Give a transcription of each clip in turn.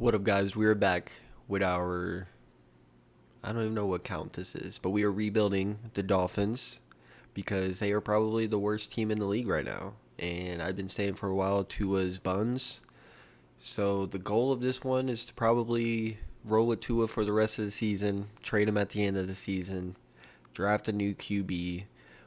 What up, guys? We are back with our. I don't even know what count this is, but we are rebuilding the Dolphins because they are probably the worst team in the league right now. And I've been saying for a while, Tua's buns. So the goal of this one is to probably roll with Tua for the rest of the season, trade him at the end of the season, draft a new QB.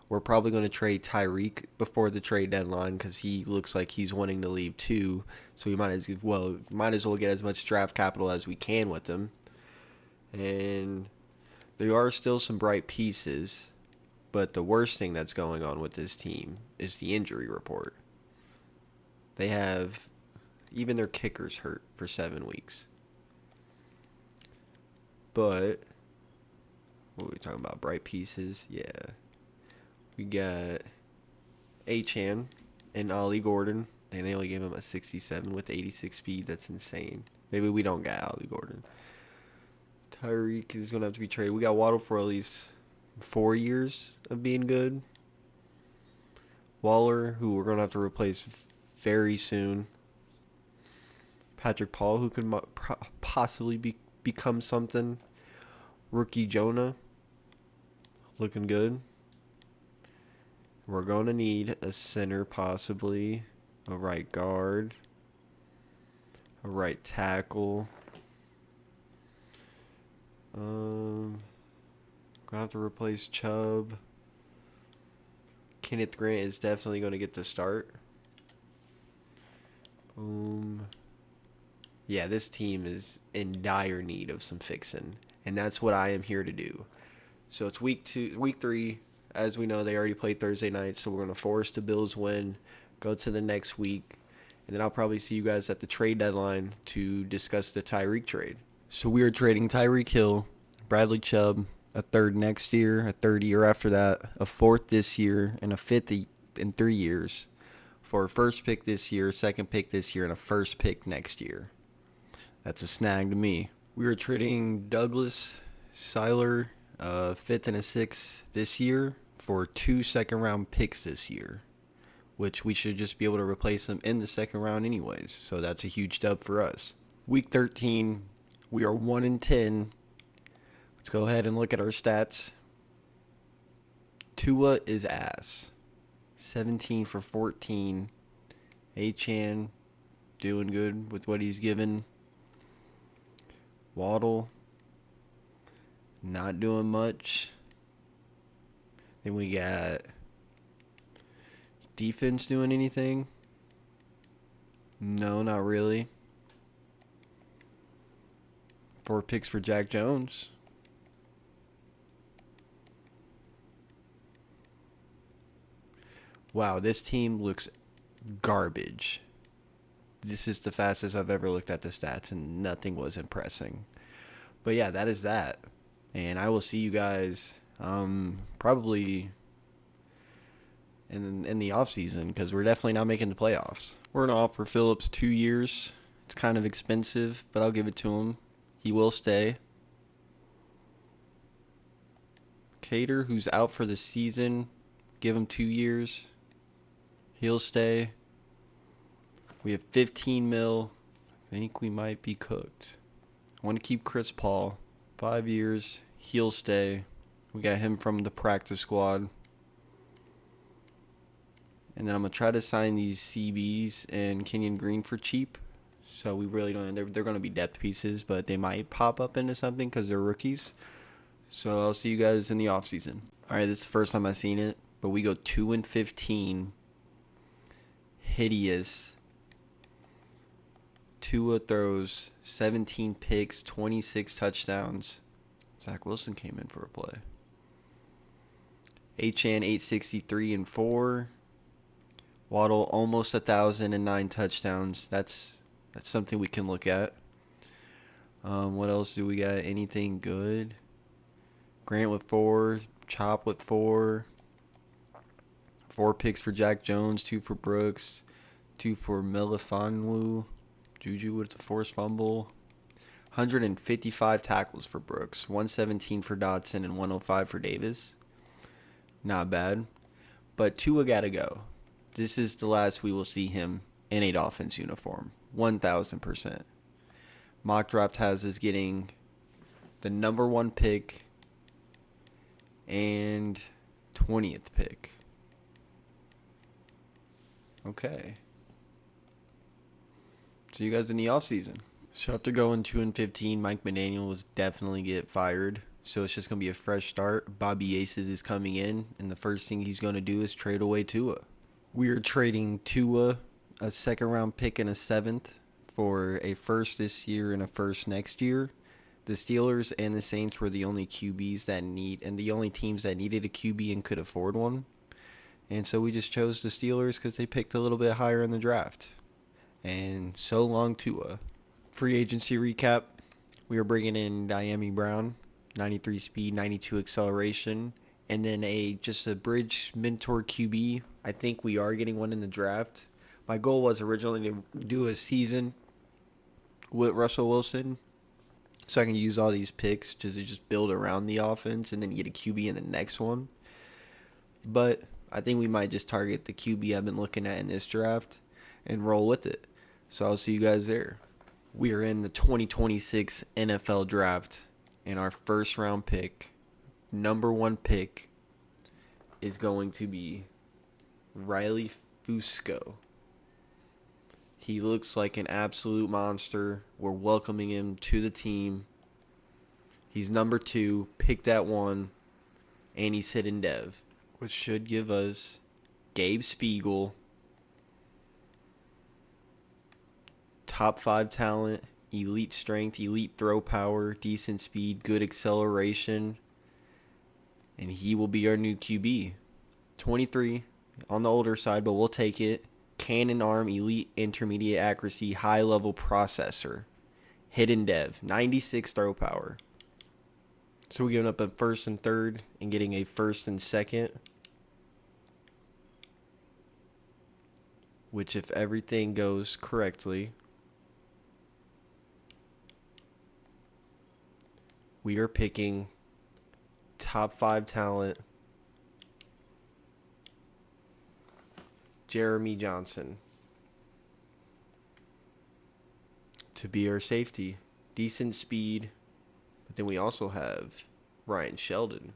We're probably going to trade Tyreek before the trade deadline because he looks like he's wanting to leave too. So we might as well get as much draft capital as we can with him. And there are still some bright pieces, but the worst thing that's going on with this team is the injury report. They have even their kickers hurt for 7 weeks. But what are we talking about? Bright pieces? Yeah. We got Achan and Ollie Gordon. And they only gave him a 67 with 86 speed. That's insane. Maybe we don't get Ollie Gordon. Tyreek is going to have to be traded. We got Waddle for at least 4 years of being good. Waller, who we're going to have to replace very soon. Patrick Paul, who could possibly become something. Rookie Jonah, looking good. We're going to need a center, possibly. A right guard. A right tackle. Gonna have to replace Chubb. Kenneth Grant is definitely going to get the start. Yeah, this team is in dire need of some fixing, and that's what I am here to do. So it's week 3. As we know, they already played Thursday night, so we're going to force the Bills win, go to the next week, and then I'll probably see you guys at the trade deadline to discuss the Tyreek trade. So we are trading Tyreek Hill, Bradley Chubb, a third next year, a third year after that, a fourth this year, and a fifth in 3 years for a first pick this year, second pick this year, and a first pick next year. That's a snag to me. We are trading Douglas Seiler, fifth and a sixth this year, for 2 second-round picks this year, which we should just be able to replace them in the second round anyways. So that's a huge dub for us. Week 13, we are 1-10. Let's go ahead and look at our stats. Tua is ass. 17 for 14. Achan doing good with what he's given. Waddle not doing much. Then we got defense doing anything? No, not really. 4 picks for Jack Jones. Wow, this team looks garbage. This is the fastest I've ever looked at the stats, and nothing was impressing. But yeah, that is that. And I will see you guys probably in the off season, because we're definitely not making the playoffs. We're gonna offer Phillips 2 years. It's kind of expensive, but I'll give it to him. He will stay. Cater, who's out for the season, give him 2 years. He'll stay. We have 15 mil. I think we might be cooked. I want to keep Chris Paul. 5 years. He'll stay. We got him from the practice squad. And then I'm going to try to sign these CBs and Kenyon Green for cheap. So we really don't. They're going to be depth pieces, but they might pop up into something because they're rookies. So I'll see you guys in the offseason. All right, this is the first time I've seen it, but we go 2-15. Hideous. Tua throws 17 picks, 26 touchdowns. Zach Wilson came in for a play. Achan 863 and 4. Waddle almost 1,009 touchdowns. That's something we can look at. What else do we got? Anything good? Grant with 4. Chop with 4. 4 picks for Jack Jones. 2 for Brooks. 2 for Melifonwu. Juju with the forced fumble. 155 tackles for Brooks. 117 for Dotson and 105 for Davis. Not bad. But Tua got to go. This is the last we will see him in a Dolphins uniform. 1,000%. Mock draft has us getting the number 1 pick and 20th pick. Okay. So you guys in the offseason. So after going 2-15, Mike McDaniel will definitely get fired. So it's just going to be a fresh start. Bobby Aces is coming in, and the first thing he's going to do is trade away Tua. We are trading Tua, a second-round pick and a 7th, for a first this year and a first next year. The Steelers and the Saints were the only QBs and the only teams that needed a QB and could afford one. And so we just chose the Steelers because they picked a little bit higher in the draft. And so long Tua. Free agency recap. We are bringing in Diami Brown, 93 speed, 92 acceleration, and then just a bridge mentor QB. I think we are getting one in the draft. My goal was originally to do a season with Russell Wilson, so I can use all these picks to just build around the offense and then get a QB in the next one. But I think we might just target the QB I've been looking at in this draft and roll with it. So I'll see you guys there. We are in the 2026 NFL Draft, and our first round pick, number 1 pick, is going to be Riley Fusco. He looks like an absolute monster. We're welcoming him to the team. He's number 2, picked at 1, and he's hidden dev, which should give us Gabe Spiegel, top 5 talent, elite strength, elite throw power, decent speed, good acceleration, and he will be our new QB. 23, on the older side, but we'll take it. Cannon arm, elite intermediate accuracy, high level processor, hidden dev, 96 throw power. So we're giving up a first and third and getting a first and second, which if everything goes correctly, we are picking top 5 talent, Jeremy Johnson, to be our safety. Decent speed, but then we also have Ryan Sheldon,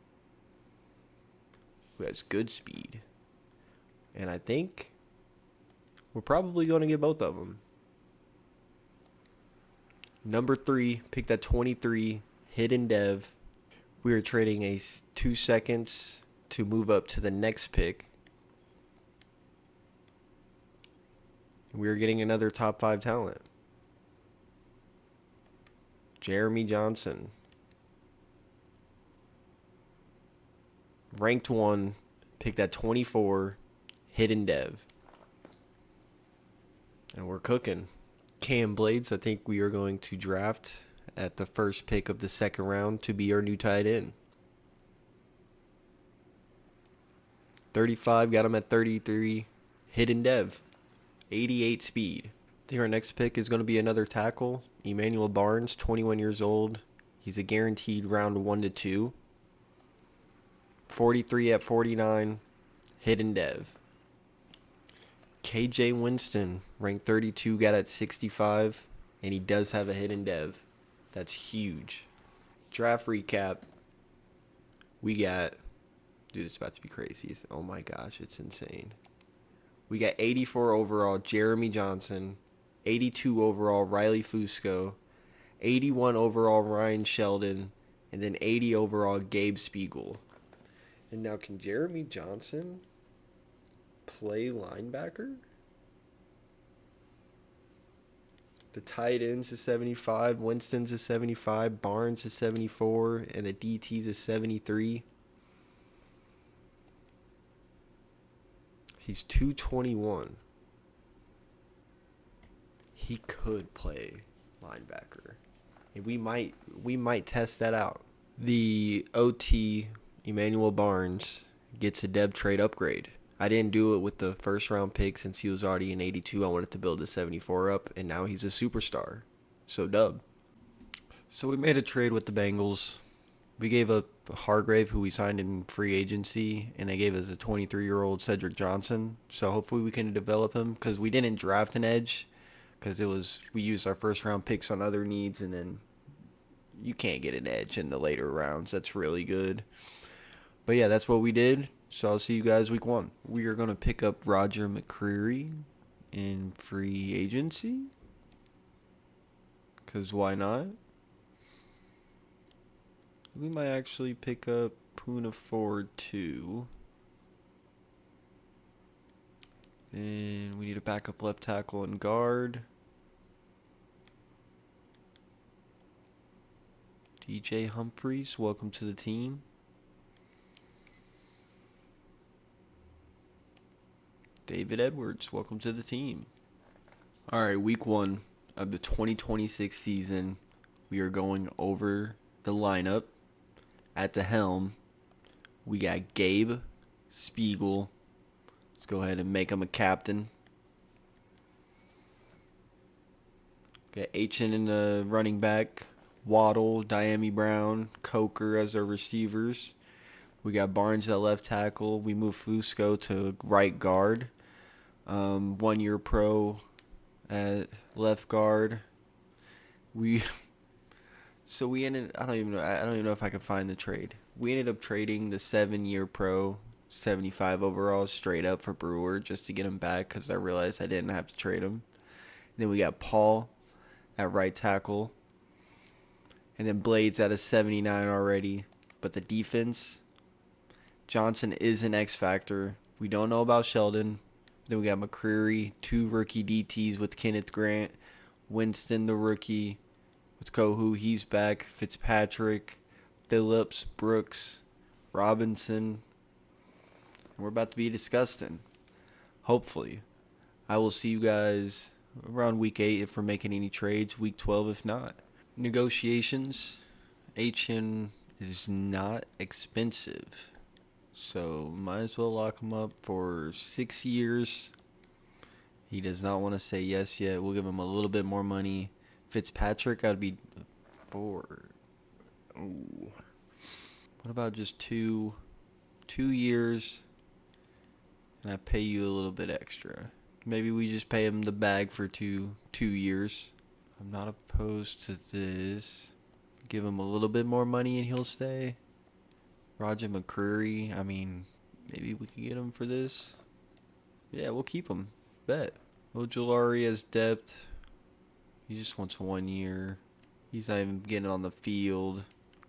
who has good speed. And I think we're probably going to get both of them. Number 3, picked at 23, hidden dev. We are trading 2 seconds to move up to the next pick. We are getting another top 5 talent, Jeremy Johnson. Ranked 1, picked at 24, hidden dev. And we're cooking. Cam Blades, I think we are going to draft at the first pick of the second round to be our new tight end. 35, got him at 33, hidden dev, 88 speed. I think our next pick is going to be another tackle, Emmanuel Barnes, 21 years old. He's a guaranteed round 1 to 2. 43 at 49, hidden dev. KJ Winston, ranked 32, got at 65, and he does have a hidden dev. That's huge. Draft recap. We got, dude, it's about to be crazy. Oh my gosh, it's insane. We got 84 overall, Jeremy Johnson. 82 overall, Riley Fusco. 81 overall, Ryan Sheldon. And then 80 overall, Gabe Spiegel. And now, can Jeremy Johnson play linebacker? The tight ends is 75, Winston's is 75, Barnes is 74, and the DT's is 73. He's 221. He could play linebacker. And we might test that out. The OT, Emmanuel Barnes, gets a dev trade upgrade. I didn't do it with the first round pick since he was already in 82. I wanted to build the 74 up, and now he's a superstar. So dub. So we made a trade with the Bengals. We gave up Hargrave, who we signed in free agency, and they gave us a 23-year-old Cedric Johnson. So hopefully we can develop him, because we didn't draft an edge, because we used our first round picks on other needs, and then you can't get an edge in the later rounds. That's really good. But yeah, that's what we did. So I'll see you guys week 1. We are going to pick up Roger McCreary in free agency. Because why not? We might actually pick up Poona Ford too. And we need a backup left tackle and guard. DJ Humphries, welcome to the team. David Edwards, welcome to the team. All right, week 1 of the 2026 season. We are going over the lineup. At the helm, we got Gabe Spiegel. Let's go ahead and make him a captain. Got Achen in the running back. Waddle, Diami Brown, Coker as our receivers. We got Barnes at left tackle. We moved Fusco to right guard. 1 year pro at left guard. So we ended. I don't even know if I could find the trade. We ended up trading the 7-year pro, 75 overall straight up for Brewer just to get him back because I realized I didn't have to trade him. And then we got Paul at right tackle. And then Blades at a 79 already. But the defense, Johnson is an X factor. We don't know about Sheldon. Then we got McCreary, 2 rookie DTs with Kenneth Grant. Winston, the rookie, with Kohu. He's back. Fitzpatrick, Phillips, Brooks, Robinson. We're about to be disgusting. Hopefully. I will see you guys around week 8 if we're making any trades. Week 12 if not. Negotiations. HN is not expensive. So might as well lock him up for 6 years. He does not want to say yes yet. We'll give him a little bit more money. Fitzpatrick, I'd be 4. Ooh. What about just 2 years? And I pay you a little bit extra. Maybe we just pay him the bag for 2 years. I'm not opposed to this. Give him a little bit more money and he'll stay. Roger McCreary, I mean, maybe we can get him for this. Yeah, we'll keep him. Bet. Ojulari has depth. He just wants 1 year. He's not even getting on the field.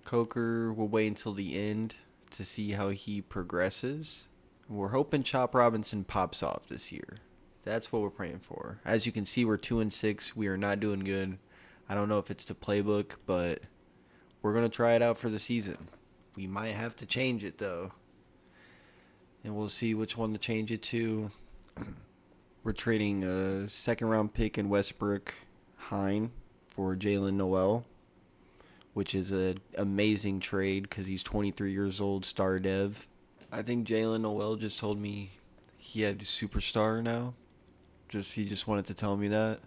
Coker, we'll wait until the end to see how he progresses. We're hoping Chop Robinson pops off this year. That's what we're praying for. As you can see, we're 2-6. We are not doing good. I don't know if it's the playbook, but we're going to try it out for the season. We might have to change it, though. And we'll see which one to change it to. We're trading a 2nd-round pick in Westbrook Hine for Jalen Noel, which is an amazing trade because he's 23 years old, star dev. I think Jalen Noel just told me he had a superstar now. He just wanted to tell me that.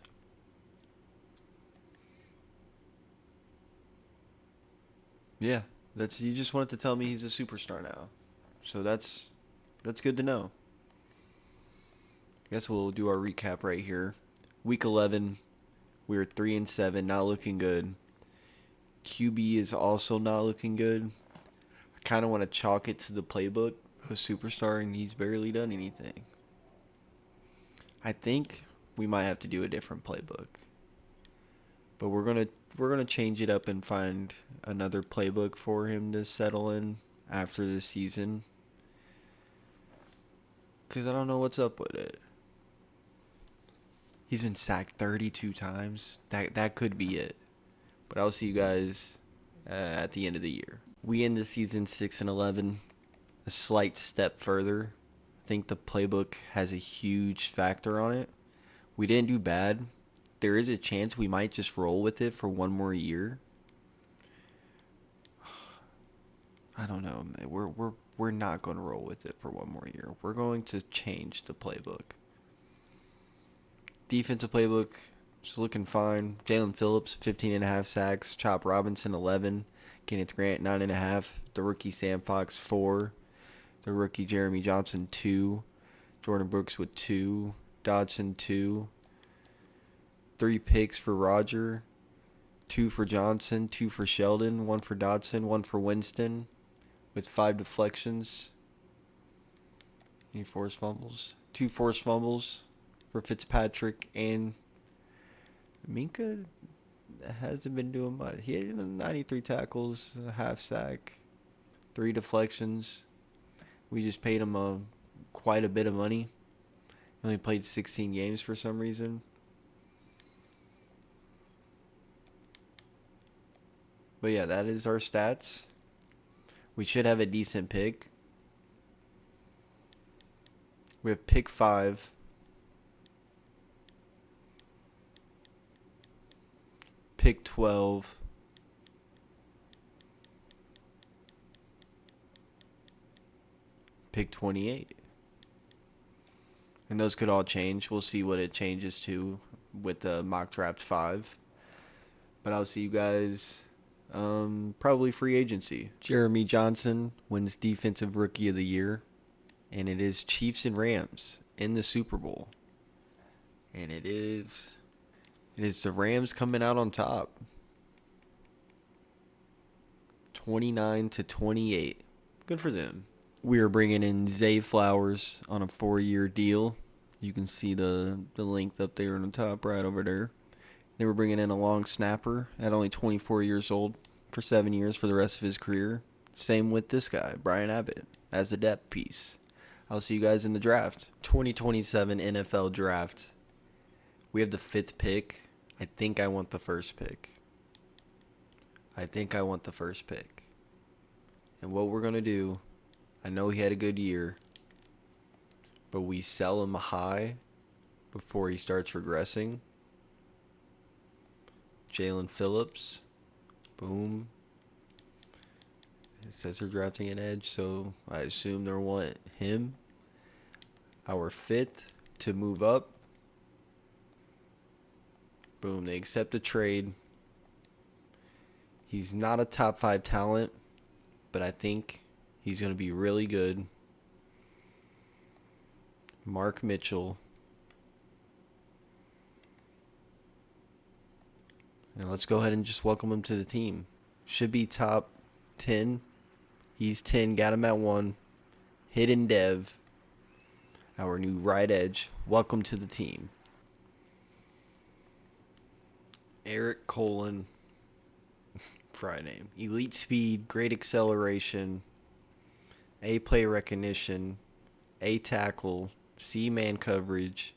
Yeah, he just wanted to tell me he's a superstar now. So that's good to know. I guess we'll do our recap right here. Week 11, we were 3-7, not looking good. QB is also not looking good. I kind of want to chalk it to the playbook of superstar, and he's barely done anything. I think we might have to do a different playbook. But we're gonna change it up and find another playbook for him to settle in after the season. Because I don't know what's up with it. He's been sacked 32 times. That could be it. But I'll see you guys at the end of the year. We end the season 6-11. A slight step further. I think the playbook has a huge factor on it. We didn't do bad. There is a chance we might just roll with it for 1 more year. I don't know. We're not going to roll with it for 1 more year. We're going to change the playbook. Defensive playbook is looking fine. Jalen Phillips, 15.5 sacks. Chop Robinson, 11. Kenneth Grant, 9.5. The rookie Sam Fox, 4. The rookie Jeremy Johnson, 2. Jordan Brooks with 2. Dodson, 2. 3 picks for Roger, 2 for Johnson, 2 for Sheldon, 1 for Dodson, 1 for Winston, with 5 deflections. Any forced fumbles? 2 forced fumbles for Fitzpatrick, and Minka hasn't been doing much. He had 93 tackles, a half sack, 3 deflections. We just paid him quite a bit of money. He only played 16 games for some reason. But yeah, that is our stats. We should have a decent pick. We have pick 5. Pick 12. Pick 28. And those could all change. We'll see what it changes to with the mock draft 5. But I'll see you guys probably free agency. Jeremy Johnson wins Defensive Rookie of the Year. And it is Chiefs and Rams in the Super Bowl. And it is the Rams coming out on top. 29-28. Good for them. We are bringing in Zay Flowers on a 4-year deal. You can see the length up there on the top right over there. They were bringing in a long snapper at only 24 years old for 7 years for the rest of his career. Same with this guy, Brian Abbott, as a depth piece. I'll see you guys in the draft. 2027 NFL draft. We have the 5th pick. I think I want the first pick. And what we're going to do, I know he had a good year, but we sell him high before he starts regressing. Jalen Phillips. Boom. It says they're drafting an edge, so I assume they want him. Our 5th to move up. Boom, they accept the trade. He's not a top 5 talent, but I think he's going to be really good. Mark Mitchell. And let's go ahead and just welcome him to the team. Should be top 10. He's 10, got him at 1. Hidden Dev, our new right edge. Welcome to the team. Eric Colon, fry name. Elite speed, great acceleration, A play recognition, A tackle, C man coverage,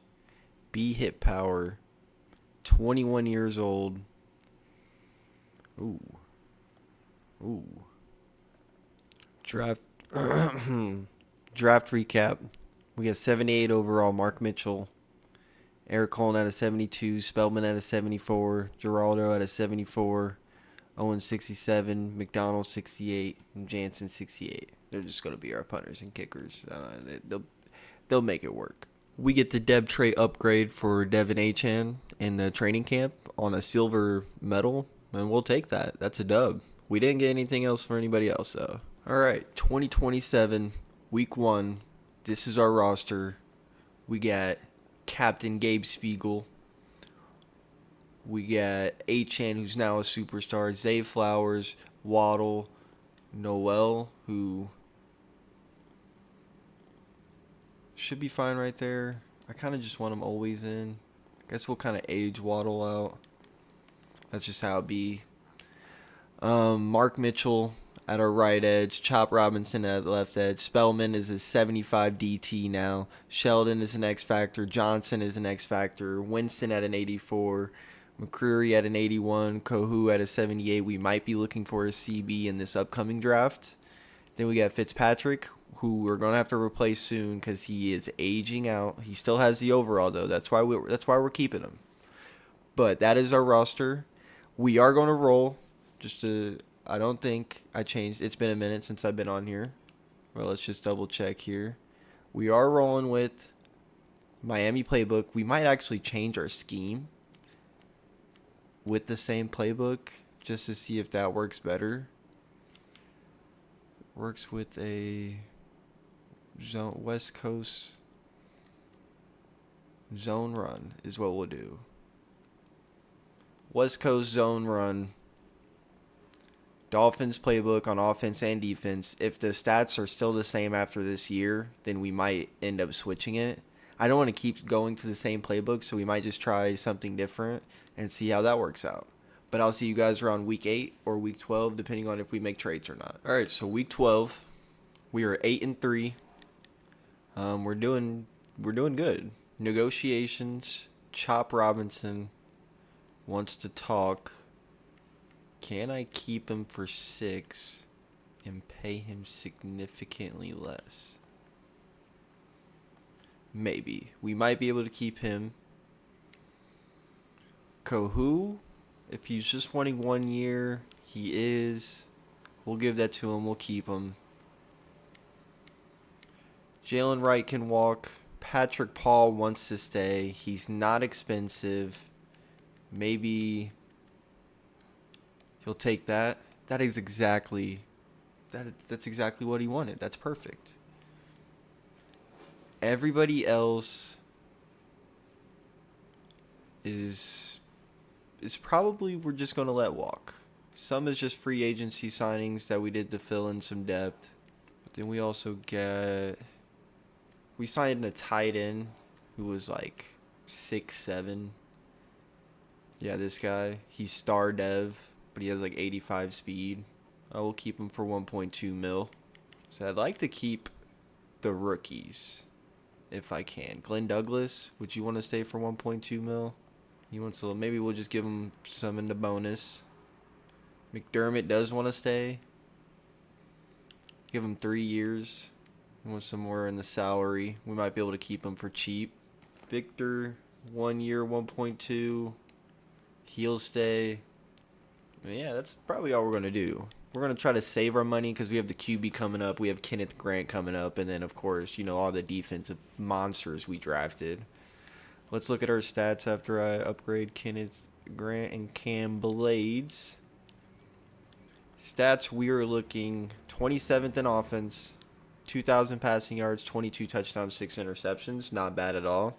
B hit power, 21 years old. Ooh. Draft recap. We got 78 overall, Mark Mitchell. Eric Colon at a 72, Spellman at a 74, Geraldo at a 74, Owen 67, McDonald 68, and Jansen 68. They're just going to be our punters and kickers. They'll make it work. We get the Dev tray upgrade for Devin Achan in the training camp on a silver medal, and we'll take that. That's a dub. We didn't get anything else for anybody else, though. All right, 2027, week 1. This is our roster. We got Captain Gabe Spiegel. We got Achan, who's now a superstar. Zay Flowers, Waddle, Noel, who should be fine right there. I kind of just want him always in. I guess we'll kind of age Waddle out. That's just how it be. Mark Mitchell at our right edge. Chop Robinson at the left edge. Spellman is a 75 DT now. Sheldon is an X Factor. Johnson is an X Factor. Winston at an 84. McCreary at an 81. Kohu at a 78. We might be looking for a CB in this upcoming draft. Then we got Fitzpatrick, who we're going to have to replace soon because he is aging out. He still has the overall, though. That's why we're keeping him. But that is our roster. We are going to roll. I don't think I changed. It's been a minute since I've been on here. Well, let's just double check here. We are rolling with Miami playbook. We might actually change our scheme with the same playbook just to see if that works better. Works with a zone, West Coast zone run is what we'll do. West Coast zone run. Dolphins playbook on offense and defense. If the stats are still the same after this year, then we might end up switching it. I don't want to keep going to the same playbook, so we might just try something different and see how that works out. But I'll see you guys around week 8 or week 12, depending on if we make trades or not. All right, so week 12, we are 8-3. We're doing good. Negotiations. Chop Robinson wants to talk. Can I keep him for 6 and pay him significantly less? Maybe. We might be able to keep him. Kohu, if he's just wanting 1 year, he is. We'll give that to him. We'll keep him. Jalen Wright can walk. Patrick Paul wants to stay. He's not expensive. Maybe he'll take that. That's exactly what he wanted. That's perfect. Everybody else is probably we're just going to let walk. Some is just free agency signings that we did to fill in some depth. But then we also we signed a tight end who was like 6'7". Yeah, this guy. He's star dev, but he has like 85 speed. I will keep him for 1.2 mil. So I'd like to keep the rookies if I can. Glenn Douglas, would you want to stay for 1.2 mil? He wants to. Maybe we'll just give him some in the bonus. McDermott does want to stay. Give him 3 years. He wants some more in the salary. We might be able to keep him for cheap. Victor, 1 year, 1.2. He'll stay. Yeah, that's probably all we're going to do. We're going to try to save our money because we have the QB coming up. We have Kenneth Grant coming up. And then, of course, all the defensive monsters we drafted. Let's look at our stats after I upgrade Kenneth Grant and Cam Blades. Stats, we are looking 27th in offense, 2,000 passing yards, 22 touchdowns, 6 interceptions. Not bad at all.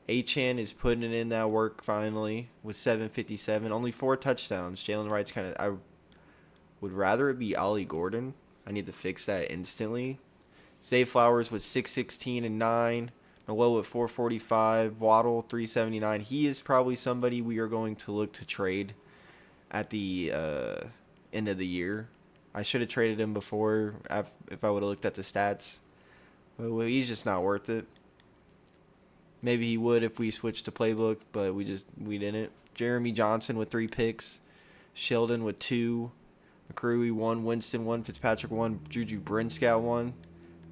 Achane is putting in that work finally with 757. Only 4 touchdowns. Jalen Wright's I would rather it be Ollie Gordon. I need to fix that instantly. Zay Flowers with 616 and 9. Noel with 445. Waddle 379. He is probably somebody we are going to look to trade at the end of the year. I should have traded him before if I would have looked at the stats. But he's just not worth it. Maybe he would if we switched to playbook, but we didn't. Jeremy Johnson with 3 picks. Sheldon with 2. McCreary 1. Winston 1. Fitzpatrick 1. Juju Brinskow 1.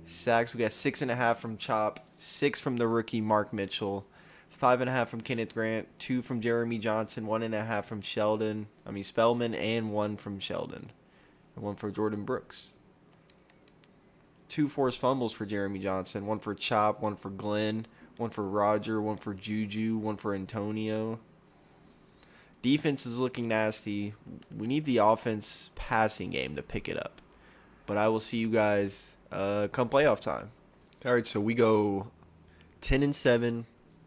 Sacks, we got 6.5 from Chop. 6 from the rookie Mark Mitchell. 5.5 from Kenneth Grant. 2 from Jeremy Johnson. 1.5 from Spellman, and 1 from Sheldon. And 1 for Jordan Brooks. 2 forced fumbles for Jeremy Johnson. 1 for Chop. 1 for Glenn. 1 for Roger. 1 for Juju. 1 for Antonio. Defense is looking nasty. We need the offense passing game to pick it up. But I will see you guys come playoff time. All right, so we go 10-7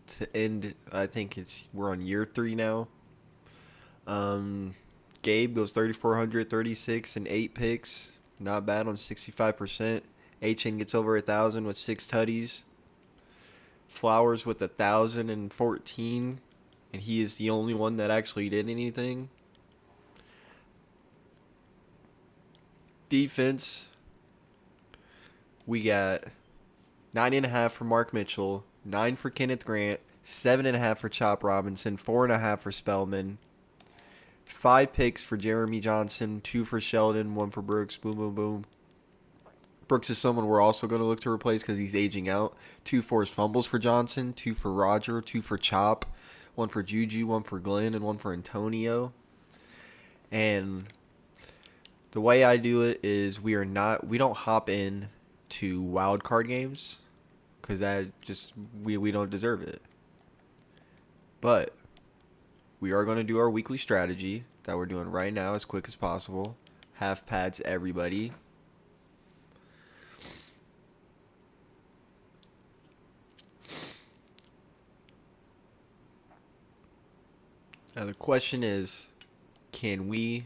to end. I think we're on year 3 now. Gabe goes 3,400, 36 and 8 picks. Not bad on 65%. Achane gets over 1,000 with 6 tutties. Flowers with 1,014, and he is the only one that actually did anything. Defense, we got 9.5 for Mark Mitchell, 9 for Kenneth Grant, 7.5 for Chop Robinson, 4.5 for Spellman, 5 picks for Jeremy Johnson, 2 for Sheldon, 1 for Brooks. Boom, boom, boom. Brooks is someone we're also going to look to replace because he's aging out. 2 forced fumbles for Johnson, 2 for Roger, 2 for Chop, 1 for Juju, 1 for Glenn, and 1 for Antonio. And the way I do it is we don't hop in to wild card games because we don't deserve it. But we are going to do our weekly strategy that we're doing right now as quick as possible. Half pads everybody. Now the question is, can we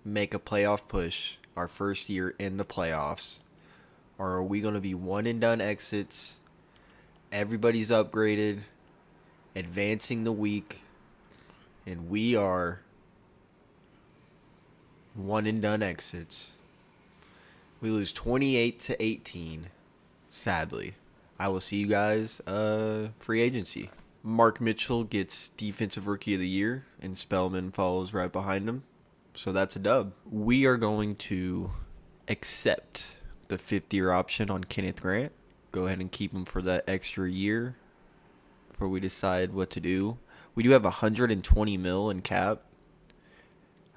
make a playoff push our first year in the playoffs? Or are we going to be one and done exits? Everybody's upgraded, advancing the week, and we are one and done exits. We lose 28-18, sadly. I will see you guys free agency. Mark Mitchell gets Defensive Rookie of the Year, and Spellman follows right behind him. So that's a dub. We are going to accept the fifth-year option on Kenneth Grant. Go ahead and keep him for that extra year before we decide what to do. We do have 120 mil in cap.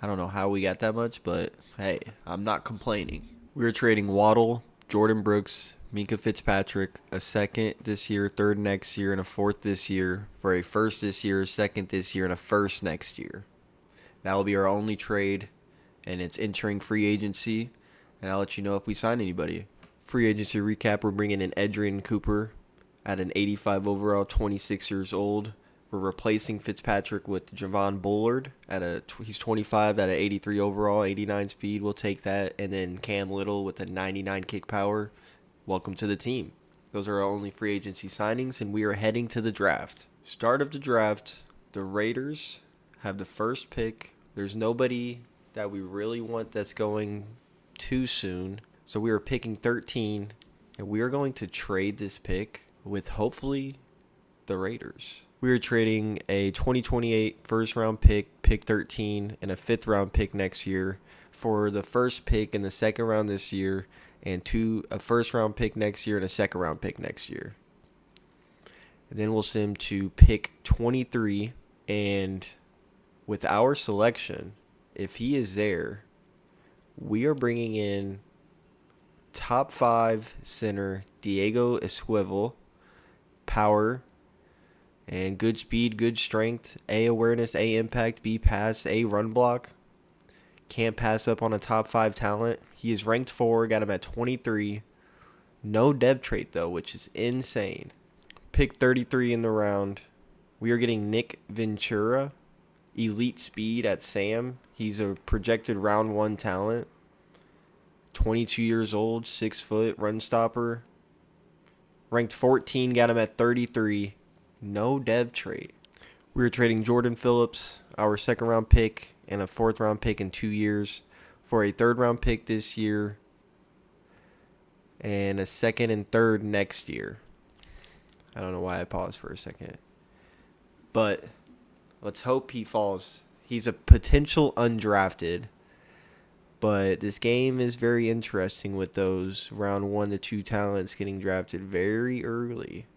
I don't know how we got that much, but hey, I'm not complaining. We're trading Waddle, Jordan Brooks, Minka Fitzpatrick, a second this year, third next year, and a fourth this year for a first this year, a second this year, and a first next year. That will be our only trade, and it's entering free agency, and I'll let you know if we sign anybody. Free agency recap, we're bringing in Edgerrin Cooper at an 85 overall, 26 years old. We're replacing Fitzpatrick with Javon Bullard he's 25 at an 83 overall, 89 speed. We'll take that. And then Cam Little with a 99 kick power. Welcome to the team. Those are our only free agency signings, and we are heading to the draft. Start of the draft, the Raiders have the first pick. There's nobody that we really want that's going too soon. So we are picking 13, and we are going to trade this pick with hopefully the Raiders. We are trading a 2028 first-round pick, pick 13, and a fifth-round pick next year for the first pick in the second round this year and a first-round pick next year and a second-round pick next year. And then we'll send him to pick 23, and with our selection, if he is there, we are bringing in top 5 center Diego Esquivel, power, and good speed, good strength, A awareness, A impact, B pass, A run block. Can't pass up on a top 5 talent. He is ranked 4, got him at 23. No dev trait though, which is insane. Pick 33 in the round. We are getting Nick Ventura, elite speed at Sam. He's a projected round 1 talent. 22 years old, 6 foot, run stopper. Ranked 14, got him at 33. No dev trait. We are trading Jordan Phillips, our second round pick, and a fourth round pick in 2 years for a third round pick this year and a second and third next year. I don't know why I paused for a second. But let's hope he falls. He's a potential undrafted. But this game is very interesting with those round 1 to 2 talents getting drafted very early.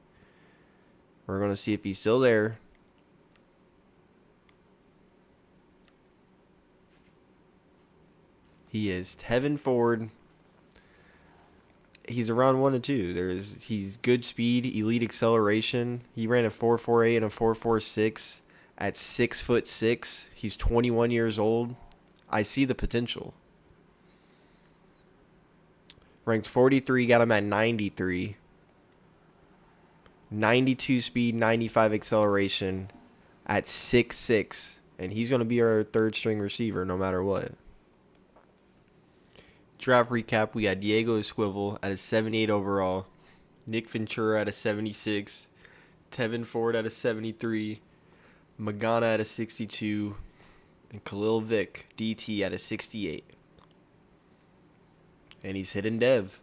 We're going to see if he's still there. He is Tevin Ford. He's around 1 to 2. He's good speed, elite acceleration. He ran a 4.48 and a 4.46 at 6'6". He's 21 years old. I see the potential. Ranked 43, got him at 93. 92 speed, 95 acceleration at 6'6", and he's going to be our third string receiver no matter what. Draft recap, we got Diego Esquivel at a 78 overall, Nick Ventura at a 76, Tevin Ford at a 73, Magana at a 62, and Khalil Vick, DT, at a 68. And he's hitting dev.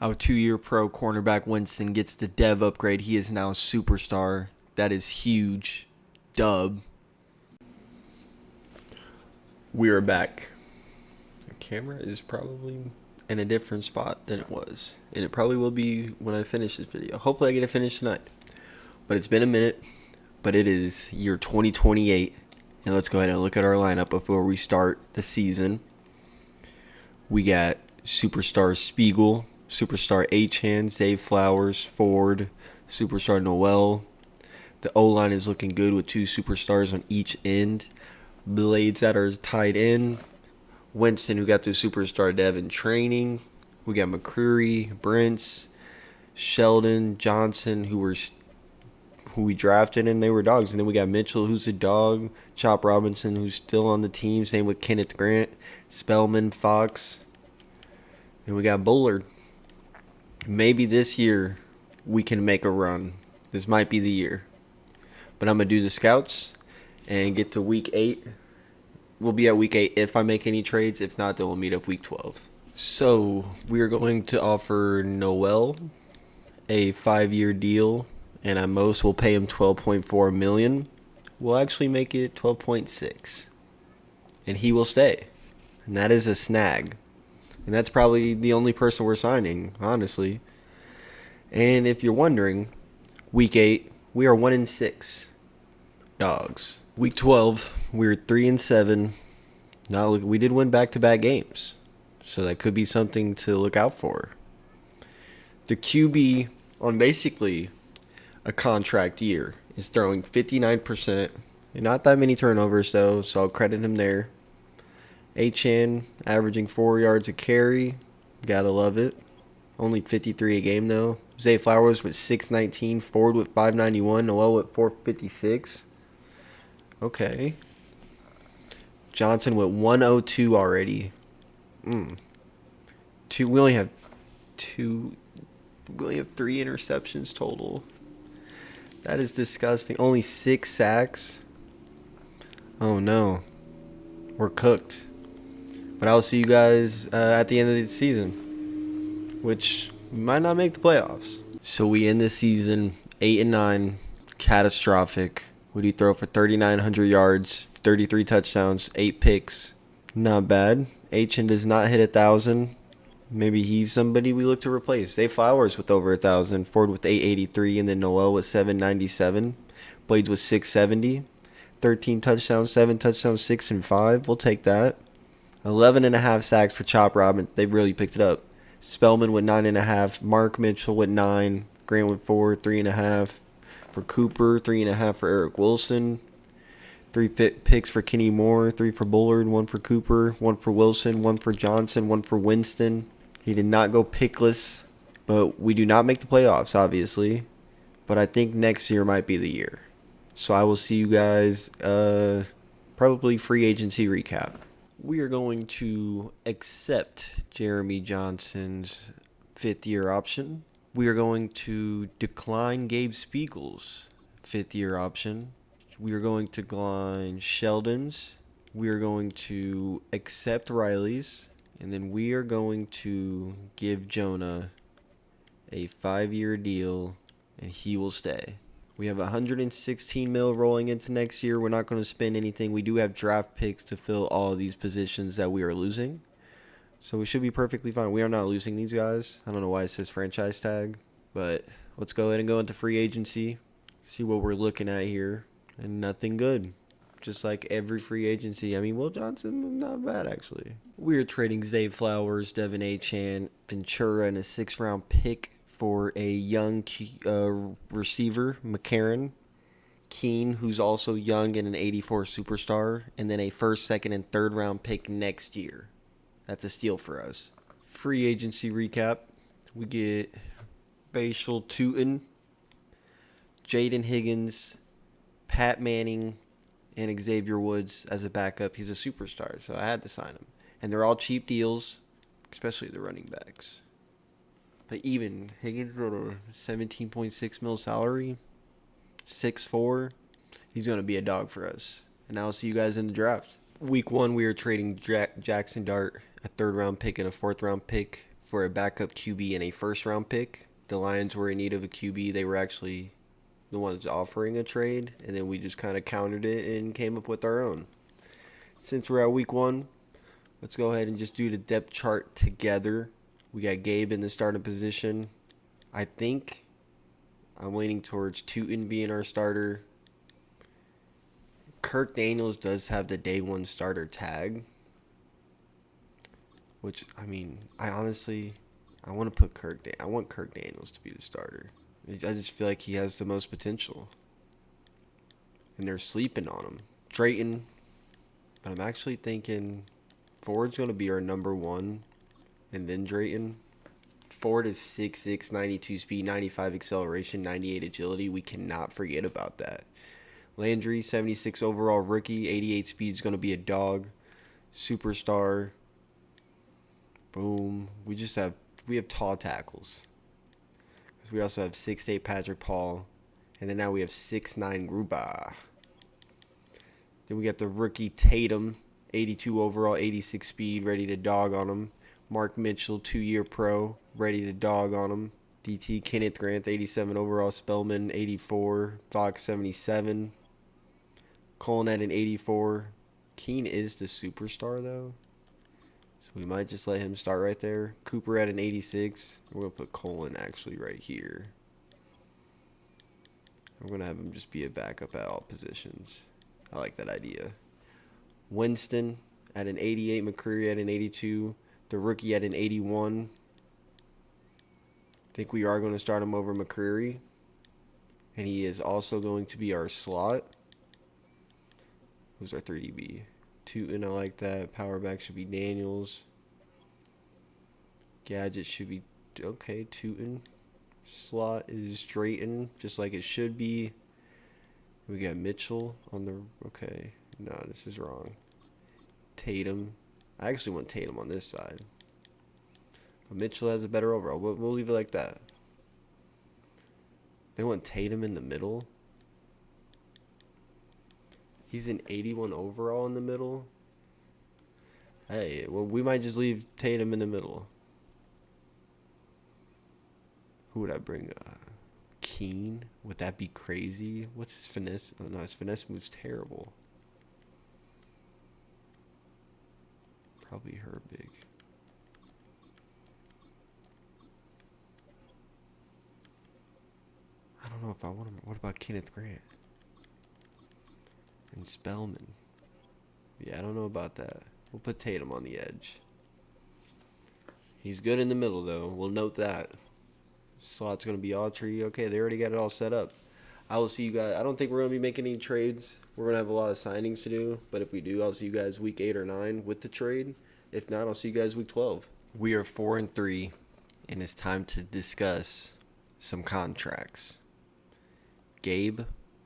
Our 2-year pro cornerback Winston gets the dev upgrade. He is now a superstar. That is huge. Dub. We are back. The camera is probably in a different spot than it was. And it probably will be when I finish this video. Hopefully I get it finished tonight. But it's been a minute. But it is year 2028. And let's go ahead and look at our lineup before we start the season. We got superstar Spiegel, superstar H-Hands, Dave Flowers, Ford, superstar Noel. The O-line is looking good with 2 superstars on each end. Blades that are tied in. Winston, who got the superstar dev in training. We got McCreary, Brents, Sheldon, Johnson, who were who we drafted, and they were dogs. And then we got Mitchell, who's a dog. Chop Robinson, who's still on the team. Same with Kenneth Grant, Spellman, Fox. And we got Bullard. Maybe this year we can make a run. This might be the year. But I'm going to do the scouts and get to week 8. We'll be at week 8 if I make any trades. If not, then we'll meet up week 12. So we are going to offer Noel a 5-year deal, and at most we'll pay him $12.4 million. We'll actually make it 12.6, and he will stay. And that is a snag. And that's probably the only person we're signing, honestly. And if you're wondering, week 8 we are 1-6 dogs. Week 12 we were 3-7. Now we did win back-to-back games, so that could be something to look out for. The QB on basically a contract year is throwing 59%. And not that many turnovers, though, so I'll credit him there. Achane averaging 4 yards a carry. Gotta love it. Only 53 a game, though. Zay Flowers with 619. Ford with 591. Noel with 456. Okay. Johnson with 102 already. We only have 3 interceptions total. That is disgusting. Only 6 sacks. Oh no, we're cooked. But I'll see you guys at the end of the season, which we might not make the playoffs. So we end the season 8-9, catastrophic. What do you throw for 3,900 yards, 33 touchdowns, 8 picks? Not bad. Achane does not hit 1,000. Maybe he's somebody we look to replace. Zay Flowers with over 1,000. Ford with 883, and then Noel with 797. Blades with 670. 13 touchdowns, 7 touchdowns, 6 and 5. We'll take that. 11.5 sacks for Chop Robinson. They really picked it up. Spellman with 9.5. Mark Mitchell with 9. Grant with 4, 3.5 for Cooper, 3.5 for Eric Wilson. 3 picks for Kenny Moore, 3 for Bullard, 1 for Cooper, 1 for Wilson, 1 for Johnson, 1 for Winston. He did not go pickless, but we do not make the playoffs, obviously. But I think next year might be the year. So I will see you guys probably free agency recap. We are going to accept Jeremy Johnson's 5th-year option. We are going to decline Gabe Spiegel's 5th-year option. We are going to decline Sheldon's. We are going to accept Riley's. And then we are going to give Jonah a 5-year deal, and he will stay. We have $116 million rolling into next year. We're not going to spend anything. We do have draft picks to fill all of these positions that we are losing. So we should be perfectly fine. We are not losing these guys. I don't know why it says franchise tag. But let's go ahead and go into free agency. See what we're looking at here. And nothing good. Just like every free agency. I mean, Will Johnson, not bad, actually. We are trading Zay Flowers, Devin Achane, Ventura, and a 6th-round pick for a young receiver, McCarron. Keene, who's also young and an 84 superstar. And then a 1st, 2nd, and 3rd-round pick next year. That's a steal for us. Free agency recap. We get Bashal Tootin, Jaden Higgins, Pat Manning, and Xavier Woods as a backup. He's a superstar, so I had to sign him. And they're all cheap deals, especially the running backs. But even Higgins wrote a $17.6 million salary, 6'4". He's going to be a dog for us. And I'll see you guys in the draft. Week 1, we are trading Jackson Dart, a 3rd-round pick and a 4th-round pick for a backup QB and a 1st-round pick. The Lions were in need of a QB. They were actually the ones offering a trade, and then we just kind of countered it and came up with our own. Since we're at week 1, let's go ahead and just do the depth chart together. We got Gabe in the starting position. I think I'm leaning towards Tootin being our starter. Kirk Daniels does have the day 1 starter tag, which, I mean, I want to put I want Kirk Daniels to be the starter. I just feel like he has the most potential. And they're sleeping on him. Drayton. But I'm actually thinking Ford's going to be our number 1. And then Drayton. Ford is 6'6", 92 speed, 95 acceleration, 98 agility. We cannot forget about that. Landry, 76 overall rookie, 88 speed is going to be a dog. Superstar. Boom. We have tall tackles. Because we also have 6'8" Patrick Paul. And then now we have 6'9" Gruba. Then we got the rookie Tatum, 82 overall, 86 speed, ready to dog on him. Mark Mitchell, 2-year pro, ready to dog on him. DT Kenneth Grant, 87 overall, Spellman, 84, Fox, 77. Colin at an 84. Keen is the superstar, though. So we might just let him start right there. Cooper at an 86. We're going to put Colin actually right here. We're going to have him just be a backup at all positions. I like that idea. Winston at an 88. McCreary at an 82. The rookie at an 81. I think we are going to start him over McCreary. And he is also going to be our slot. Who's our 3DB? Tootin, I like that. Power back should be Daniels. Gadget should be okay. Tootin. Slot is Drayton, just like it should be. We got Mitchell on the okay. No, this is wrong. Tatum. I actually want Tatum on this side. But Mitchell has a better overall. We'll leave it like that. They want Tatum in the middle. He's an 81 overall in the middle. Hey, well, we might just leave Tatum in the middle. Who would I bring? Keen? Would that be crazy? What's his finesse? Oh, no, his finesse move's terrible. Probably Herbig. I don't know if I want him. What about Kenneth Grant? And Spellman. Yeah, I don't know about that. We'll put Tatum on the edge. He's good in the middle, though. We'll note that. Slot's going to be Autry. Okay, they already got it all set up. I will see you guys. I don't think we're going to be making any trades. We're going to have a lot of signings to do. But if we do, I'll see you guys week 8 or 9 with the trade. If not, I'll see you guys week 12. We are 4-3, and it's time to discuss some contracts. Gabe,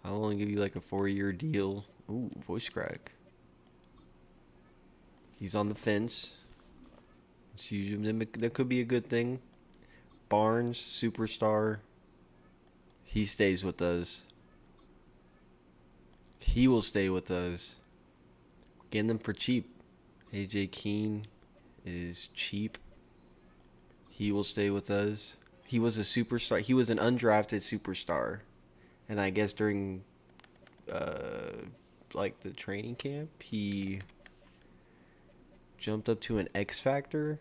I'll only give you like a 4-year deal. Ooh, voice crack. He's on the fence. It's usually, that could be a good thing. Barnes, superstar. He stays with us. He will stay with us. Getting them for cheap. AJ Keene is cheap. He will stay with us. He was a superstar. He was an undrafted superstar. And I guess during like the training camp, he jumped up to an X Factor.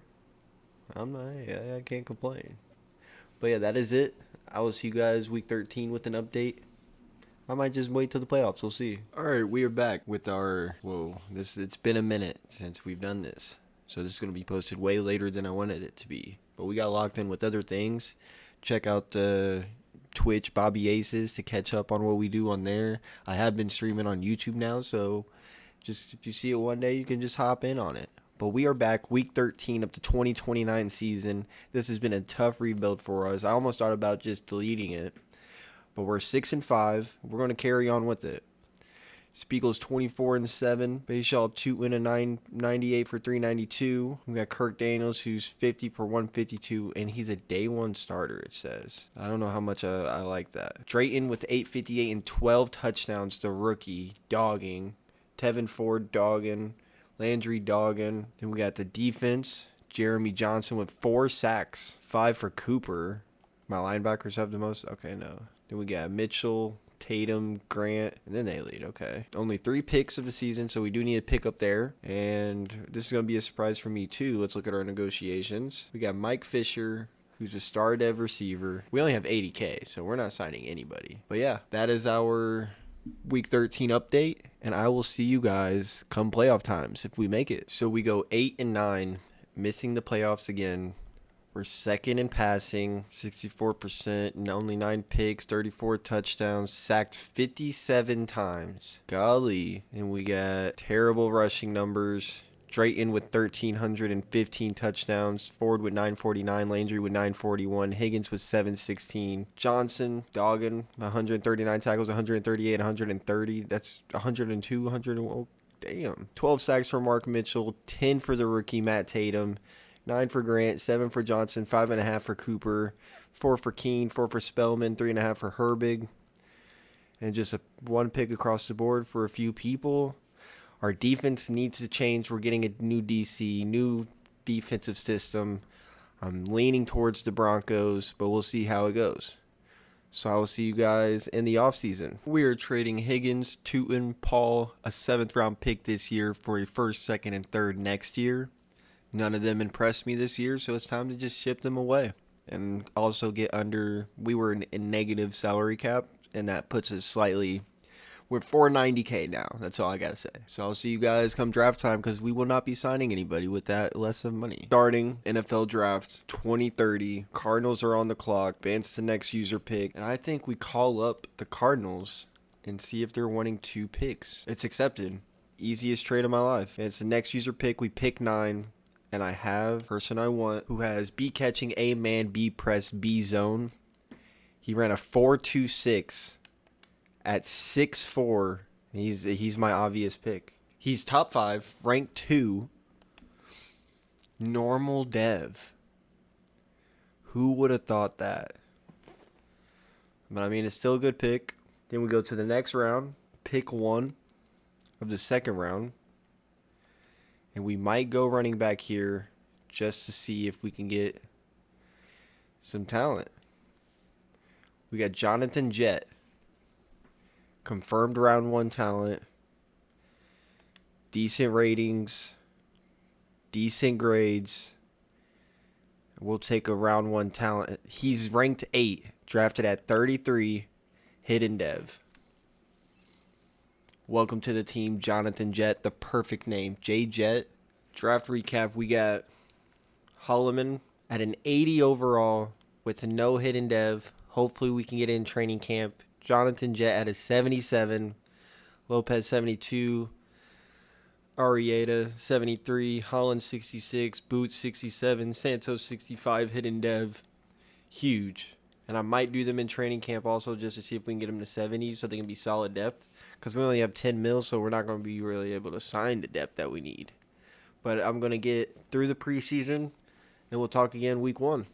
I can't complain. But yeah, that is it. I will see you guys week 13 with an update. I might just wait till the playoffs. We'll see. All right, we are back with our it's been a minute since we've done this. So this is going to be posted way later than I wanted it to be. But we got locked in with other things. Check out the Twitch Bobby Aces to catch up on what we do on there. I have been streaming on YouTube now, so just if you see it one day, you can just hop in on it. But we are back week 13 of the 2029 season. This has been a tough rebuild for us. I almost thought about just deleting it. But we're 6-5. We're going to carry on with it. Spiegel's 24-7. Bayshaw 2-98 for 392. We got Kirk Daniels, who's 50 for 152, and he's a day one starter, it says. I don't know how much I like that. Drayton with 858 and 12 touchdowns, the rookie, dogging. Tevin Ford, dogging. Landry, dogging. Then we got the defense. Jeremy Johnson with 4 sacks. 5 for Cooper. My linebackers have the most? Okay, no. Then we got Mitchell, Tatum, Grant, and then they lead. Okay. Only 3 picks of the season, so we do need a pick up there. And this is going to be a surprise for me, too. Let's look at our negotiations. We got Mike Fisher, who's a star dev receiver. We only have $80K, so we're not signing anybody. But yeah, that is our week 13 update. And I will see you guys come playoff times if we make it. So we go 8-9, missing the playoffs again. We're second in passing, 64%, and only 9 picks, 34 touchdowns, sacked 57 times. Golly. And we got terrible rushing numbers. Drayton with 1,315 touchdowns. Ford with 949. Landry with 941. Higgins with 716. Johnson, Doggin, 139 tackles, 138, 130. That's 102, 100. Oh, damn. 12 sacks for Mark Mitchell. 10 for the rookie Matt Tatum. 9 for Grant. 7 for Johnson. 5.5 for Cooper. 4 for Keene. 4 for Spellman. 3.5 for Herbig. And just one pick across the board for a few people. Our defense needs to change. We're getting a new DC, new defensive system. I'm leaning towards the Broncos, but we'll see how it goes. So I will see you guys in the offseason. We are trading Higgins, Tootin, Paul, a 7th-round pick this year for a 1st, 2nd, and 3rd next year. None of them impressed me this year, so it's time to just ship them away. And also get under, we were in negative salary cap, and that puts us slightly... We're $490K now. That's all I got to say. So I'll see you guys come draft time because we will not be signing anybody with that less of money. Starting NFL draft 2030. Cardinals are on the clock. Advance the next user pick. And I think we call up the Cardinals and see if they're wanting 2 picks. It's accepted. Easiest trade of my life. And it's the next user pick. We pick 9. And I have person I want who has B catching, A man, B press, B zone. He ran a 4.26. At 6'4", he's my obvious pick. He's top 5, ranked 2. Normal dev. Who would have thought that? But I mean, it's still a good pick. Then we go to the next round, pick 1 of the 2nd round. And we might go running back here just to see if we can get some talent. We got Jonathan Jett. Confirmed round 1 talent. Decent ratings. Decent grades. We'll take a round 1 talent. He's ranked 8. Drafted at 33. Hidden dev. Welcome to the team, Jonathan Jett. The perfect name. J Jett. Draft recap. We got Holloman at an 80 overall with no hidden dev. Hopefully we can get in training camp. Jonathan Jett at a 77, Lopez 72, Arrieta 73, Holland 66, Boots 67, Santos 65, hidden dev. Huge. And I might do them in training camp also just to see if we can get them to 70 so they can be solid depth. Because we only have 10 mil, so we're not going to be really able to sign the depth that we need. But I'm going to get through the preseason, and we'll talk again week 1.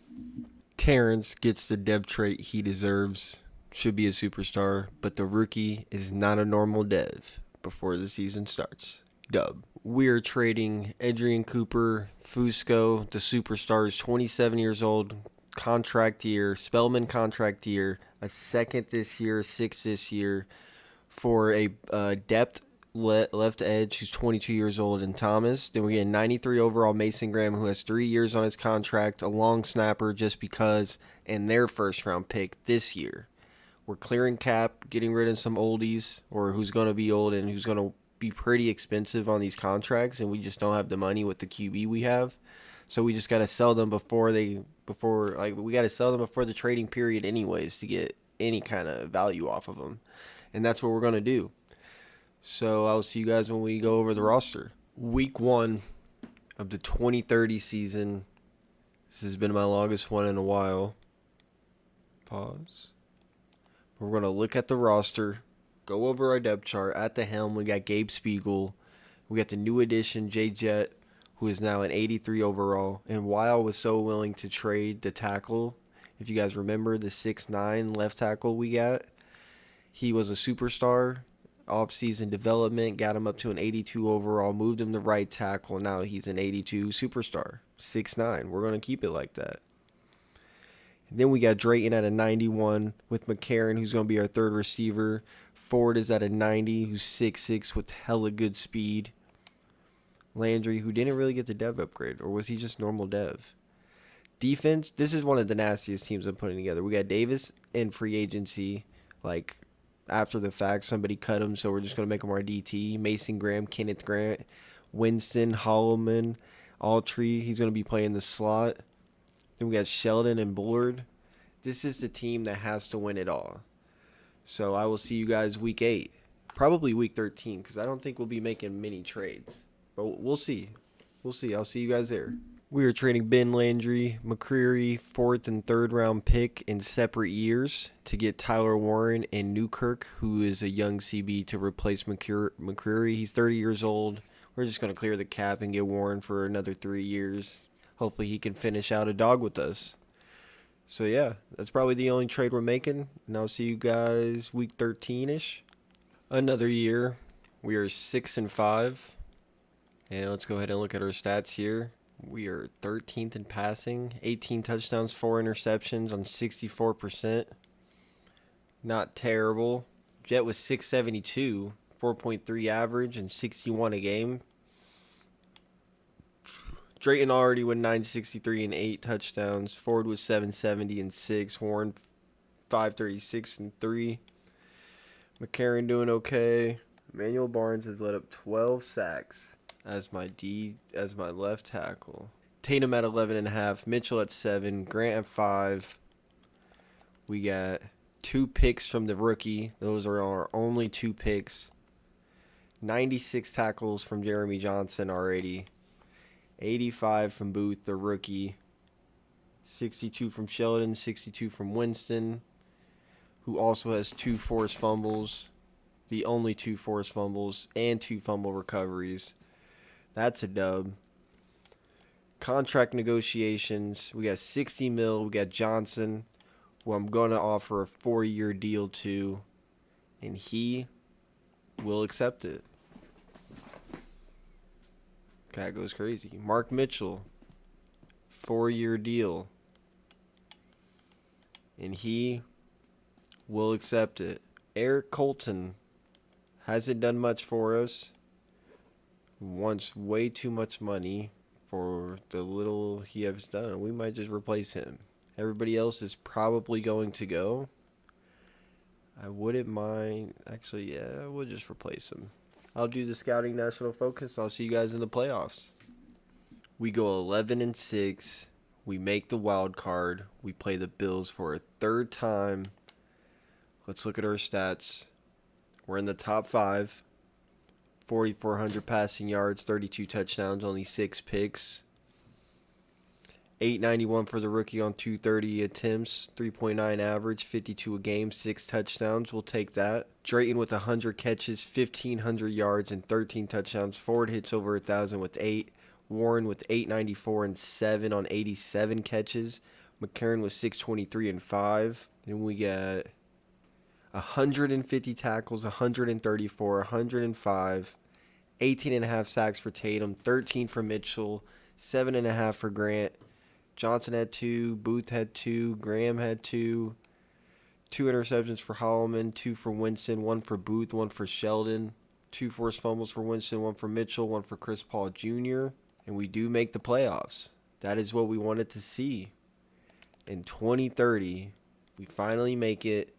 Terrence gets the dev trait he deserves. Should be a superstar, but the rookie is not a normal dev before the season starts. Dub. We're trading Adrian Cooper, Fusco, the superstar is 27 years old, contract year, Spellman contract year, a 2nd this year, 6th this year, for a depth left edge who's 22 years old in Thomas. Then we're getting 93 overall Mason Graham, who has 3 years on his contract, a long snapper just because, and their 1st round pick this year. We're clearing cap, getting rid of some oldies, or who's going to be old and who's going to be pretty expensive on these contracts, and we just don't have the money with the QB we have. So we just got to sell them before the trading period anyways to get any kind of value off of them. And that's what we're going to do. So I'll see you guys when we go over the roster. Week 1 of the 2030 season. This has been my longest one in a while. Pause. We're going to look at the roster, go over our depth chart. At the helm, we got Gabe Spiegel. We got the new addition, J Jett, who is now an 83 overall. And Weil was so willing to trade the tackle, if you guys remember, the 6'9 left tackle we got. He was a superstar, off-season development, got him up to an 82 overall, moved him to right tackle. Now he's an 82 superstar, 6'9. We're going to keep it like that. Then we got Drayton at a 91 with McCarron, who's going to be our 3rd receiver. Ford is at a 90, who's 6'6 with hella good speed. Landry, who didn't really get the dev upgrade, or was he just normal dev? Defense, this is one of the nastiest teams I'm putting together. We got Davis in free agency, like after the fact, somebody cut him, so we're just going to make him our DT. Mason Graham, Kenneth Grant, Winston, Holloman, Altree, he's going to be playing the slot. Then we got Sheldon and Bullard. This is the team that has to win it all. So I will see you guys week 8. Probably week 13, because I don't think we'll be making many trades. But we'll see. We'll see. I'll see you guys there. We are trading Ben Landry, McCreary, 4th and 3rd round pick in separate years to get Tyler Warren and Newkirk, who is a young CB, to replace McCreary. He's 30 years old. We're just going to clear the cap and get Warren for another 3 years. Hopefully he can finish out a dog with us. So yeah, that's probably the only trade we're making. And I'll see you guys week 13-ish. Another year. We are 6-5. And let's go ahead and look at our stats here. We are 13th in passing, 18 touchdowns, 4 interceptions on 64%. Not terrible. Jet was 672, 4.3 average, and 61 a game. Drayton already went 963 and 8 touchdowns. Ford was 770 and 6. Warren 536 and 3. McCarron doing okay. Emmanuel Barnes has let up 12 sacks as my left tackle. Tatum at 11.5. Mitchell at 7. Grant at 5. We got 2 picks from the rookie. Those are our only 2 picks. 96 tackles from Jeremy Johnson already. 85 from Booth, the rookie. 62 from Sheldon. 62 from Winston, who also has 2 forced fumbles. The only 2 forced fumbles and 2 fumble recoveries. That's a dub. Contract negotiations. We got 60 mil. We got Johnson, who I'm going to offer a 4-year deal to, and he will accept it. Cat goes crazy. Mark Mitchell, 4-year deal, and he will accept it. Eric Colton hasn't done much for us. Wants way too much money for the little he has done. We might just replace him. Everybody else is probably going to go. I wouldn't mind. Actually, yeah, we'll just replace him. I'll do the scouting national focus. I'll see you guys in the playoffs. We go 11-6. We make the wild card. We play the Bills for a 3rd time. Let's look at our stats. We're in the top 5. 4,400 passing yards, 32 touchdowns, only 6 picks. 891 for the rookie on 230 attempts, 3.9 average, 52 a game, 6 touchdowns. We'll take that. Drayton with 100 catches, 1,500 yards, and 13 touchdowns. Ford hits over 1,000 with 8. Warren with 894 and 7 on 87 catches. McCarron with 623 and 5. Then we got 150 tackles, 134, 105, 18.5 sacks for Tatum, 13 for Mitchell, 7.5 for Grant. Johnson had 2, Booth had 2, Graham had 2, 2 interceptions for Holloman, 2 for Winston, 1 for Booth, 1 for Sheldon, 2 forced fumbles for Winston, 1 for Mitchell, 1 for Chris Paul Jr., and we do make the playoffs. That is what we wanted to see. In 2030, we finally make it.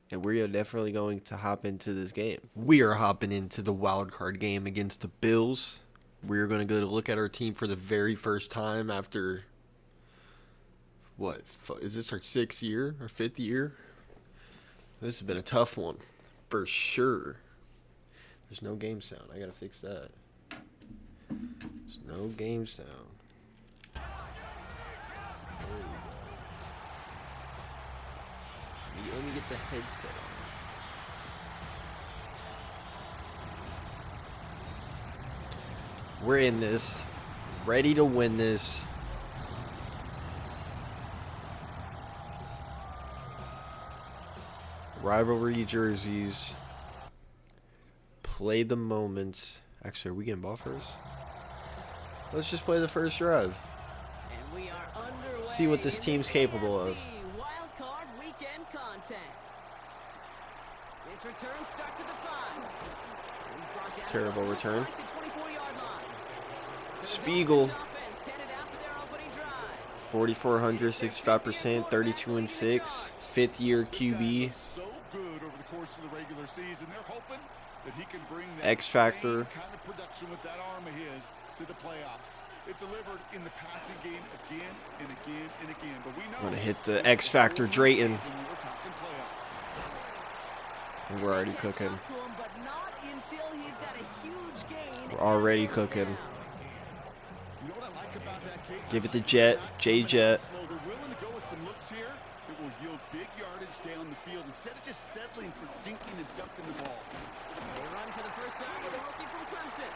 And we are definitely going to hop into this game. We are hopping into the wild card game against the Bills. We are going to go to look at our team for the very first time after, what, is this our 6th year or 5th year? This has been a tough one, for sure. There's no game sound. I got to fix that. There's no game sound. Let me get the headset on. We're in this. Ready to win this. Rivalry jerseys. Play the moments. Actually, are we getting ball first? Let's just play the first drive. See what this team's capable of. Terrible return. Spiegel. 4,400, 65%, 32 and 6. 5th year QB. X Factor. I'm gonna hit the X Factor Drayton. And we're already cooking. We're already cooking. Give it to Jet. J-Jet. They're willing to go with some looks here. It will yield big yardage down the field instead of just settling for dinking and dunking the ball. They run for the first time with a rookie from Clemson.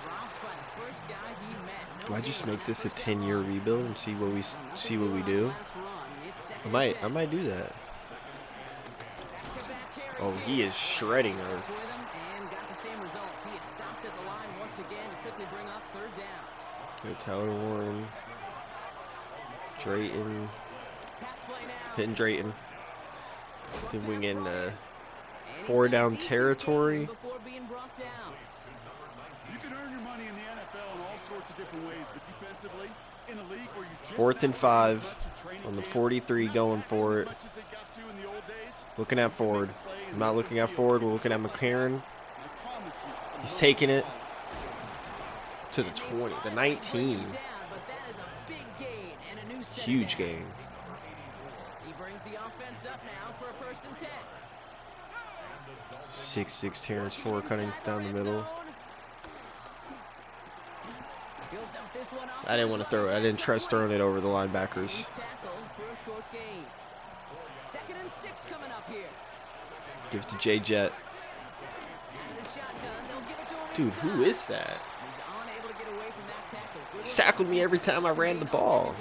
Dropped by the first guy he met. Do I just make this a 10-year rebuild and see what we do? I might do that. Oh, he is shredding us. And got the same results. He is stopped at the line once again to quickly bring up third down. Good Tyler Warren. Drayton. Hitting Drayton. See if we can get 4 down territory. You can earn your money in the NFL in all sorts of different ways, but defensively, in a league where you just 4th and 5 on the 43, going for it. Looking at Ford. I'm not looking at Ford. We're looking at McCarron. He's taking it to the 20, the 19. Huge gain. He brings the offense up now for a 1st and 10. 6'6" Terrence Ford cutting down the middle. I didn't want to throw it. I didn't trust throwing it over the linebackers. 2nd and 6 coming up here. Give it to J-Jet. Dude, who is that? He tackled me every time I ran the ball.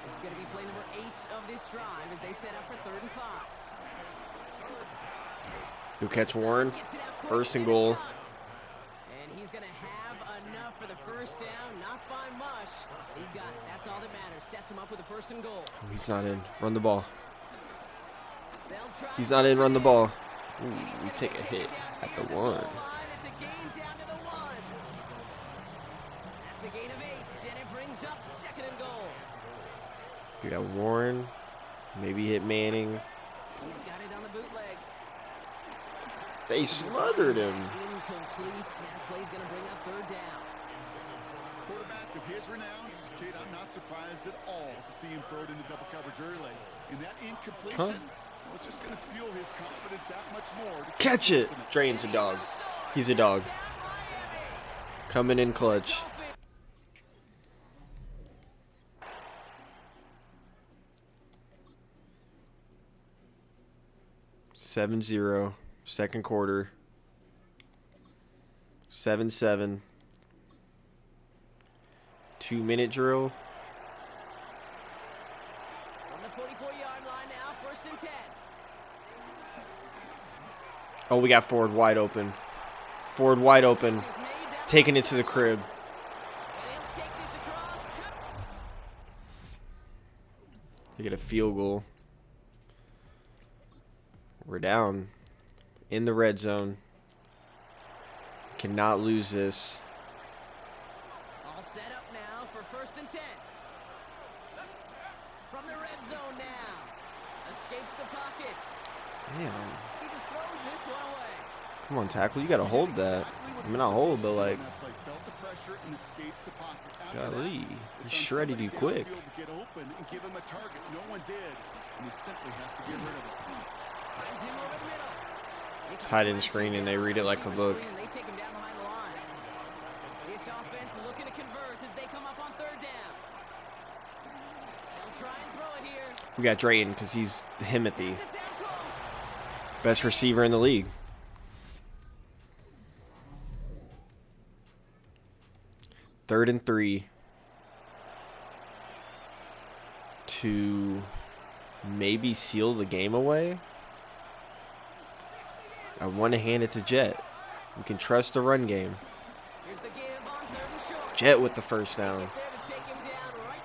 This is going to be play number 8 of this drive as they set up for 3rd and 5. Good catch, Warren. 1st and goal. And he's going to have enough for the first down, not by much. He got it. That's all that matters. Sets him up with a 1st and goal. Oh, he's not in. Run the ball. He's not in. Run the ball. Ooh, we take a hit at the 1. It's a gain down to the 1. That's a gain of 8, and it brings up 2nd and goal. We got Warren. Maybe hit Manning. He's got it on the bootleg. They smothered him. Incomplete. That play's going to bring up 3rd down. Quarterback of his renounce, kid, I'm not surprised at all to see him throw it into double coverage early. And that incompletion, well, it's just going to fuel his confidence that much more. Catch it. Drayton's a dog. He's a dog. Coming in clutch. (7-0) second quarter. 7-7. 2-minute drill. On the 44-yard line now, 1st and 10. Oh, we got Ford wide open. Ford wide open. Taking it to the crib. They get a field goal. We're down in the red zone. Cannot lose this. All set up now for 1st and 10. From the red zone now. Escapes the pocket. Damn. He just throws this one away. Come on, tackle. You got to hold that. I mean, not hold, but like, golly. He shredded you quick. It's hiding screen and they read it like a book. They take him down behind the line. This offense looking to convert as they come up on 3rd down. They'll try and throw it here. We got Drayton because he's Himothy. Best receiver in the league. Third and 3. To maybe seal the game away. I want to hand it to Jet. We can trust the run game. Here's the give on 3rd and short. Jet with the first down. There to take him down right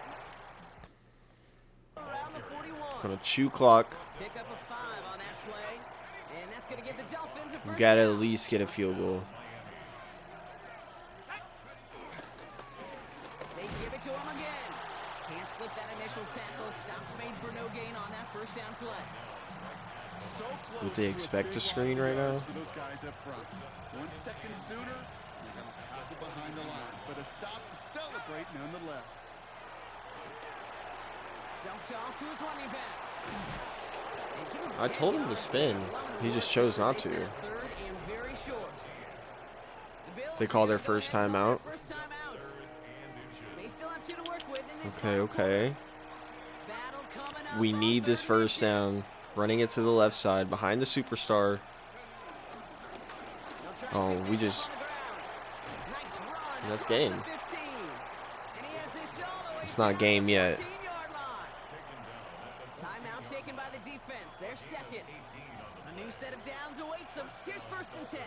around the 41. Gonna chew clock. Pick up a 5 on that play, and that's going to give the Dolphins a We first gotta down. at least get a field goal. They give it to him again. Can't slip that initial tackle. Stops made for no gain on that 1st down play. So close Would they to a expect big a screen right now? for those guys up front. 1 second sooner, you're going to tackle behind the line. But a stop to celebrate nonetheless. Dumped off to his running back. I told him to spin. He just chose not to. 3rd and very short. The Bills They call their are gonna first go ahead and time call out. their first time out. They still have 2 to work with. this Okay, one. okay. Battle coming up We on need this third first inches. down. Running it to the left side behind the superstar. They'll try Oh, and pick we this just... up on the ground. Nice run That's across game. the 15. And he has this all the way It's not down game the yet. 14-yard line. Timeout taken by the defense. Their second. A new set of downs awaits them. Here's 1st and 10.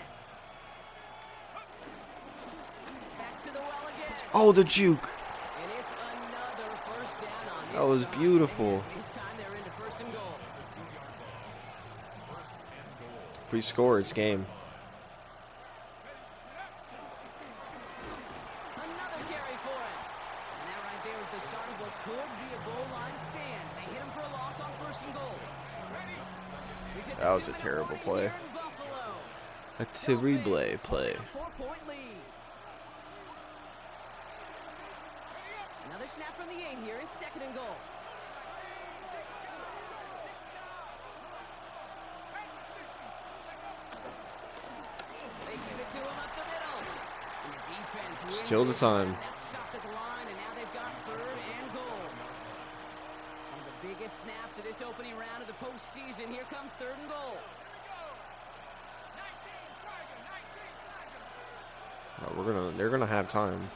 Back to the well again. Oh, the juke. And it's another first down on this That was drive. beautiful. And this time they're into 1st and goal. If we score, it's game. Another carry for him. And that right there is the start of what could be a goal line stand. They hit him for a loss on 1st and goal. We've hit the That was a 2-minute terrible warning play. here in Buffalo. A terrible Dolphins play. holding a 4-point lead. Another snap from the 8 here in 2nd and goal. They give it to him up the middle. And the defense wins Still the this time. one. That's stopped at the line, and now they've got 3rd and goal. One of the biggest snaps of this opening round of the postseason. Here comes 3rd and goal. Oh, they're gonna have time.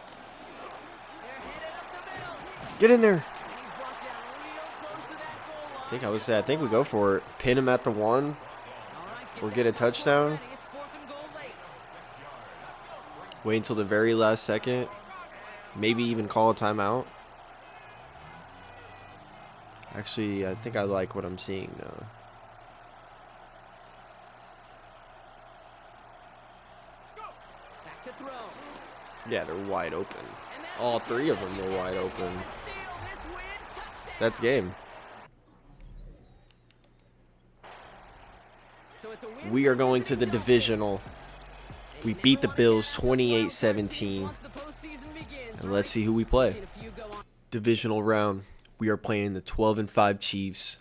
They're headed up the middle. Get in there. And he's brought down real close to that goal line. I think we go for it. Pin him at the 1. All right, Or that get a football touchdown. ready. It's 4th and goal late. Wait until the very last second. Maybe even call a timeout. Actually, I think I like what I'm seeing now. Back to throw. Yeah, they're wide open. And that All is a 3 of catch. them He were can wide get this open. game and seal this win. Touchdown. That's game. So it's a win We for are the going to the visiting divisional. Dolphins. We And you beat the never wanna Bills get out of those wild card 28-17. teams once the postseason begins, And let's right? see who we We've play. seen a few go on. Divisional round. We are playing the 12-5 Chiefs.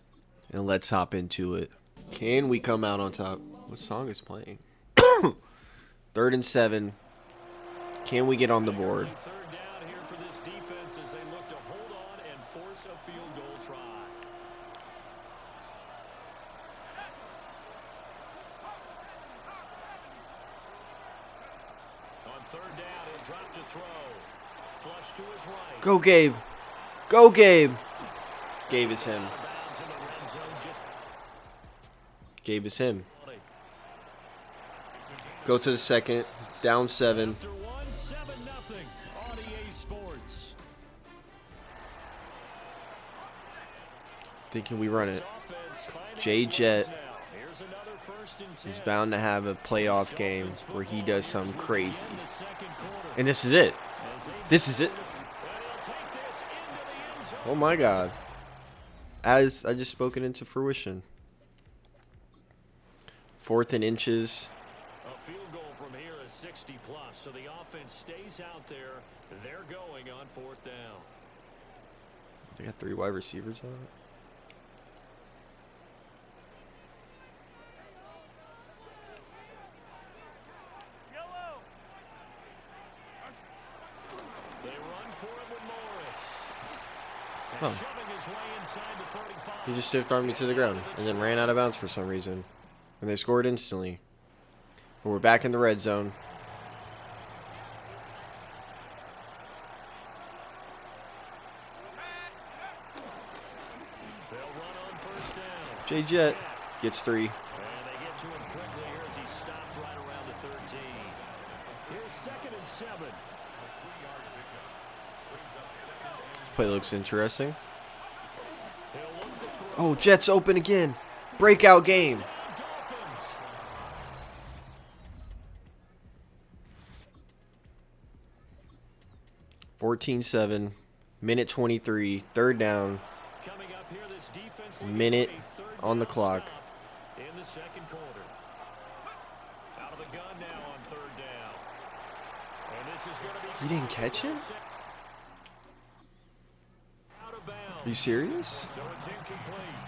And let's hop into it. Can we come out on top? What song is playing? 3rd and 7. Can we get on the board? 3rd down here for this defense as they look to hold on and force a field goal try. On 3rd down, he'll drop to throw. Flush to his right. Go, Gabe. Go, Gabe. Gabe is him. Out of bounds in the red zone, just Gabe is him. 20. Go to the 2nd. Down 7. After 1, 7-0 on EA Sports. Thinking we run it. Offense finding Jay its Jet. legs now. Here's another 1st and 10. He's bound to have a playoff game where he does something crazy. In the second quarter. And this is it. As they This is it. And he'll take this into the end zone. Oh my God. As I just spoken into fruition. 4th and inches. A field goal from here is 60 plus, so the offense stays out there. They're going on 4th down. They got 3 wide receivers on it. They run for it with Morris. Huh. Shoving his way inside the 35. He just stiff armed me to the ground and then ran out of bounds for some reason. And they scored instantly. But we're back in the red zone. They'll run on 1st down. Jay Jet gets 3. And they get to him quickly here as he stops right around the 13. Here's 2nd and 7. Play looks interesting. He'll look to throw. Oh, Jets open again. Breakout game. Dolphins. 14-7. Minute 23. 3rd down. Coming up here, this defense looking Minute for a 3rd on the down clock. stop in the second quarter. Out of the gun now on 3rd down. And this is going to be He didn't catch it? out of bounds. Are you serious? So it's incomplete.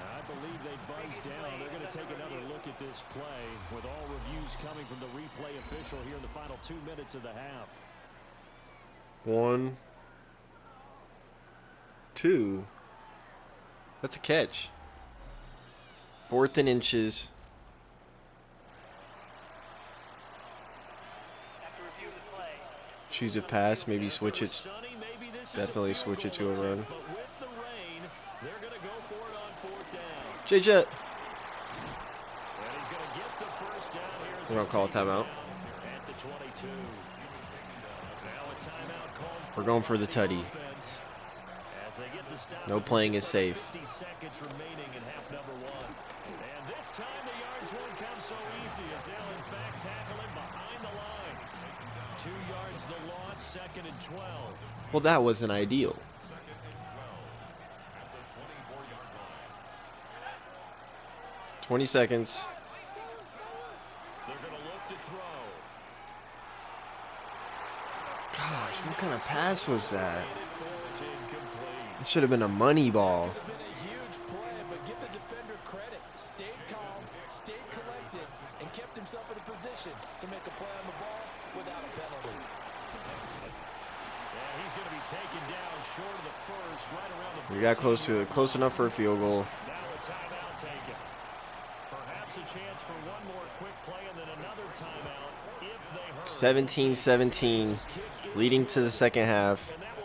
I believe they buzzed down. They're going to take another look at this play with all reviews coming from the replay official here in the final 2 minutes of the half. 1, 2. That's a catch. 4th and inches. Choose a pass, maybe switch it. Definitely switch it to a run. J-Jet. We're going to call a timeout. We're going for the tutty. No playing is safe. And this time the yards won't come so easy as they'll in fact tackle him behind the line. 2 yards the loss, 2nd and 12. Well, that wasn't ideal. 20 seconds. They're going to look to throw. Gosh, what kind of pass was that? It falls incomplete. It should have been a money ball. Could have been a huge play, but give the defender credit. Stayed calm, stayed collected, and kept himself in a position to make a play on the ball without a penalty. And he's going to be taken down short of the first, right around the 15. We got close enough for a field goal. Now a timeout taken. Perhaps a chance for one more quick play and then another timeout if they hurry. 17-17, leading to the second half. And that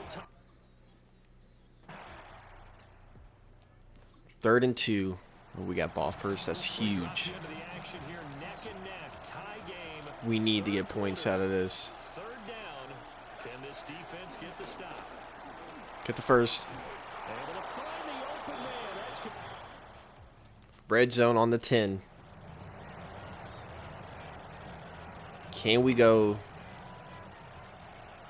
will 3rd and 2. We got ball first. That's huge. into the action here, neck and neck, tie game. We need to get points out of this. 3rd down. Can this defense get the stop? Get the first. Able to find the open man. That's good. Red zone on the 10. Can we go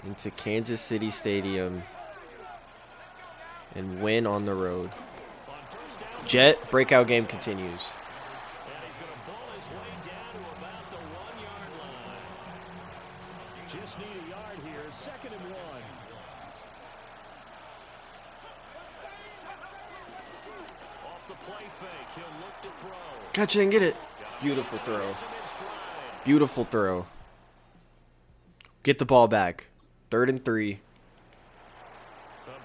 into Kansas City Stadium and win on the road? Jet breakout game continues. And he's going to ball his way down to about the 1-yard line. Just need a yard here. 2nd and 1. Off the play fake. He'll look to throw. Gotcha and get it. Beautiful throw. Has him in stride. Beautiful throw. Get the ball back. 3rd and 3. A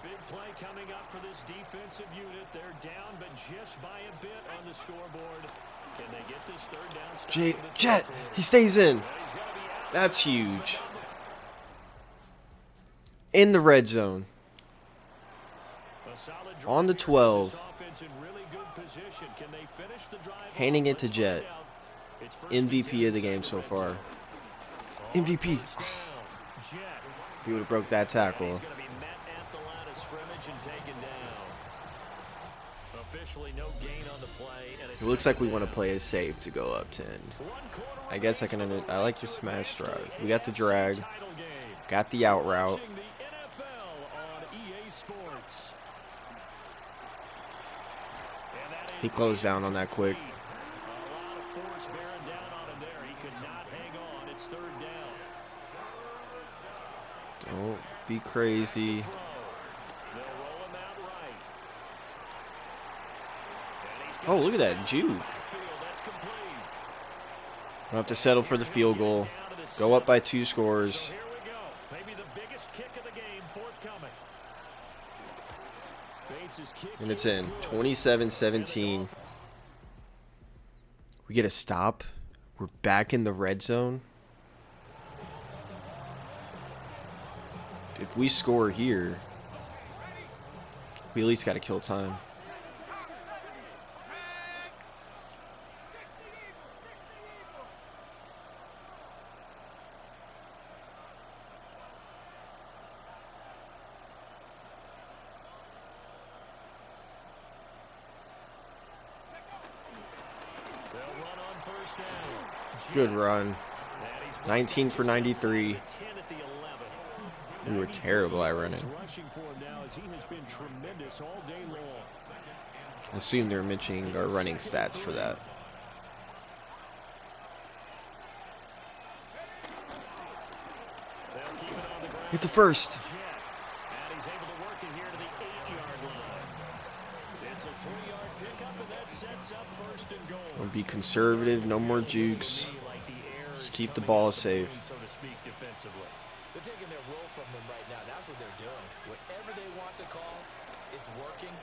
big play coming up for this defensive unit. They're down, but just by a bit on the scoreboard. Can they get this 3rd down stop? Jet, he stays in. That's huge. In the red zone. On the 12. Handing it to Jet. MVP of the game so far. MVP. He would have broke that tackle. He's going to be met at the line of scrimmage and taken down. Officially no gain on the play. And It looks like we want to play it safe to go up 10. I guess I like the smash drive. We got the drag. Got the out route. Watching the NFL on EA Sports. And that He is closed down on that quick. a lot of force bearing down on him there. He could not hang on. It's 3rd down. Don't be crazy. Throw. They'll roll him out right. And he's Oh, look at that juke. field. That's complete. We'll have to settle for the field goal. Go up by 2 scores. So here we go. Maybe the biggest kick of the game forthcoming. Bates' kick And it's is in. good. 27-17. We get a stop. We're back in the red zone. If we score here, we at least got to kill time. They'll run on 1st down. Good run. And he's 19 for 93. 10 at the 11. We were terrible at running. Rushing for him now as he has been tremendous all day long. I assume they're mentioning our running stats for that. They'll keep it on the ground. Hit the first. Jet. And he's able to work it here to the 8-yard line. It's a 3-yard pickup, and that sets up 1st and goal. We'll be conservative. No more jukes. Like the air is Just keep the coming ball off the safe. room, so to speak, defensively. They're taking their role from them right now. That's what they're doing. Whatever they want to call, It's working.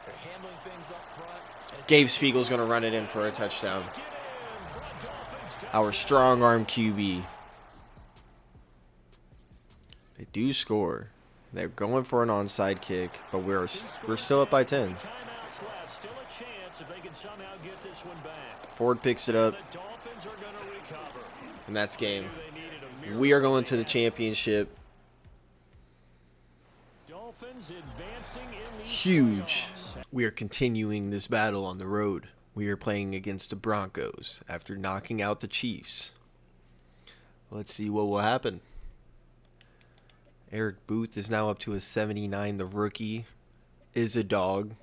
They're handling things up front. Gabe Spiegel's going to run it in for a touchdown. Our strong arm QB. They do score. They're going for an onside kick, but we're still up by 10. Ford picks it up, and that's game. We are going to the championship. Huge. We are continuing this battle on the road. We are playing against the Broncos after knocking out the Chiefs. Let's see what will happen. Eric Booth is now up to a 79. The rookie is a dog.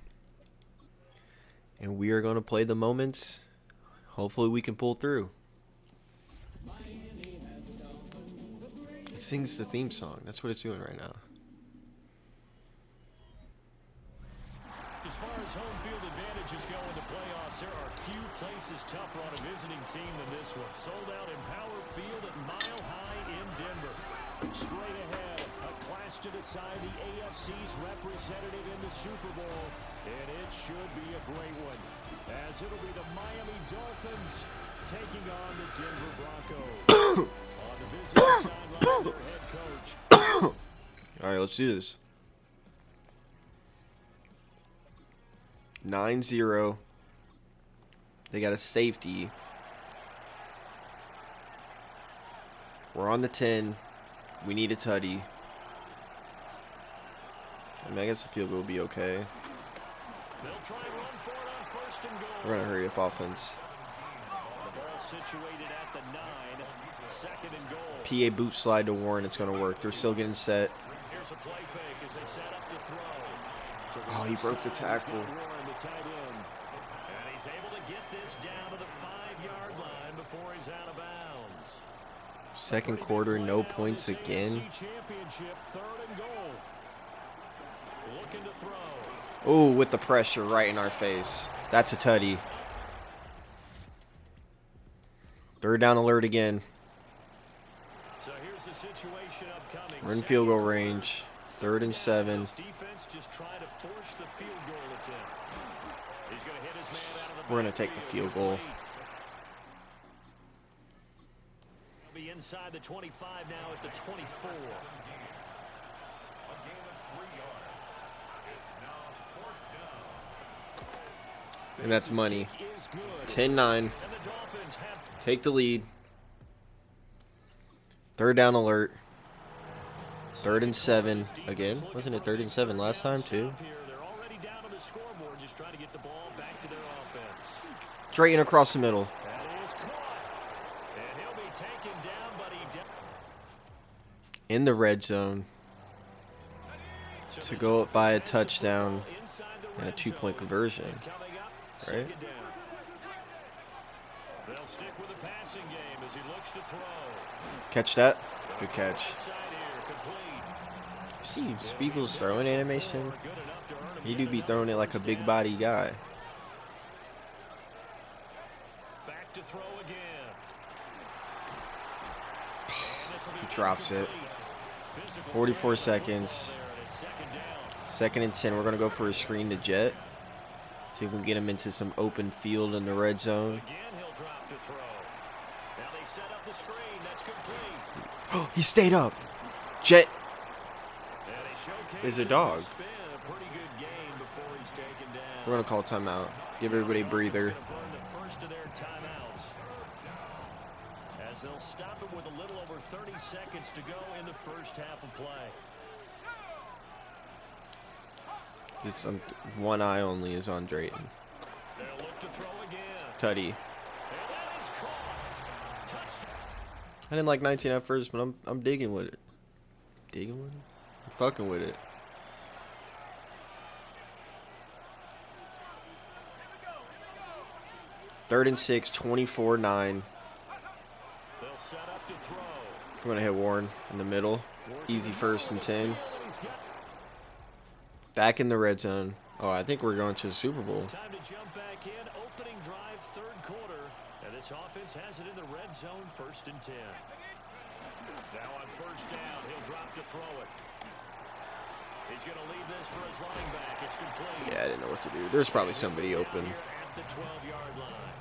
And we are going to play the moments. Hopefully we can pull through. It sings the theme song. That's what it's doing right now. As far as home field advantages go in the playoffs, there are few places tougher on a visiting team than this one. Sold out in Power Field at Mile High in Denver. Straight ahead, a clash to decide the AFC's representative in the Super Bowl. And it should be a great one, as it'll be the Miami Dolphins taking on the Denver Broncos. On the visiting sideline, their head coach. All right, let's do this. 9-0. They got a safety. We're on the 10. We need a tutty. I mean, I guess the field goal will be okay. They'll try and run for it on first and goal. We're going to hurry up offense. The ball situated at the 9. Second and goal. PA boot slide to Warren. It's going to work. They're still getting set. Here's a play fake as they set up to throw. Oh, he broke the tackle. Warren, the tight end. And he's able to get this down to the 5-yard line before he's out of bounds. Second quarter, no points again. Championship, third and goal. Looking to throw. Oh, with the pressure right in our face. That's a tutty. Third down alert again. So here's the situation upcoming. We're in field goal range. 3rd and 7. Defense just trying to force the field goal attempt. He's going to hit his man out of the We're going to take the field goal. He'll be inside the 25 now at the 24. And that's money. 10-9. Take the lead. 3rd down alert. 3rd and 7 again. Wasn't it 3rd and 7 last time too? They're already down on the scoreboard, just trying to get the ball back to their offense. Drayton across the middle. That is caught. And he'll be taken down, but he In the red zone. To go up by a touchdown and a 2-point conversion. Right? They'll stick with the passing game as he looks to throw. Catch that? Good catch. See Spiegel's throwing animation. He do be throwing it like a big body guy. Back to throw again. He drops it. 44 seconds. 2nd and 10. We're going to go for a screen to Jet. See if we can get him into some open field in the red zone. Again, he'll drop to throw. Now they set up the screen. That's complete. Oh, he stayed up. Jet is a dog. We're going to call timeout. Give everybody a breather. As they'll stop it with a little over 30 seconds to go in the first half of play. It's one eye only is on Drayton. They'll look to throw again. Tutty. And that is caught. Touchdown. I didn't like 19 at first, but I'm digging with it. Digging with it? I'm fucking with it. Third and 6, 24-9. They'll set up to throw. We're going to hit Warren in the middle. Easy 1st and 10. Back in the red zone. Oh, I think we're going to the Super Bowl. Time to jump back in. Opening drive, 3rd quarter. And this offense has it in the red zone, 1st and 10. Now on 1st down, he'll drop to throw it. He's going to leave this for his running back. It's complete. Yeah, I didn't know what to do. There's probably somebody open. Here at the 12-yard line.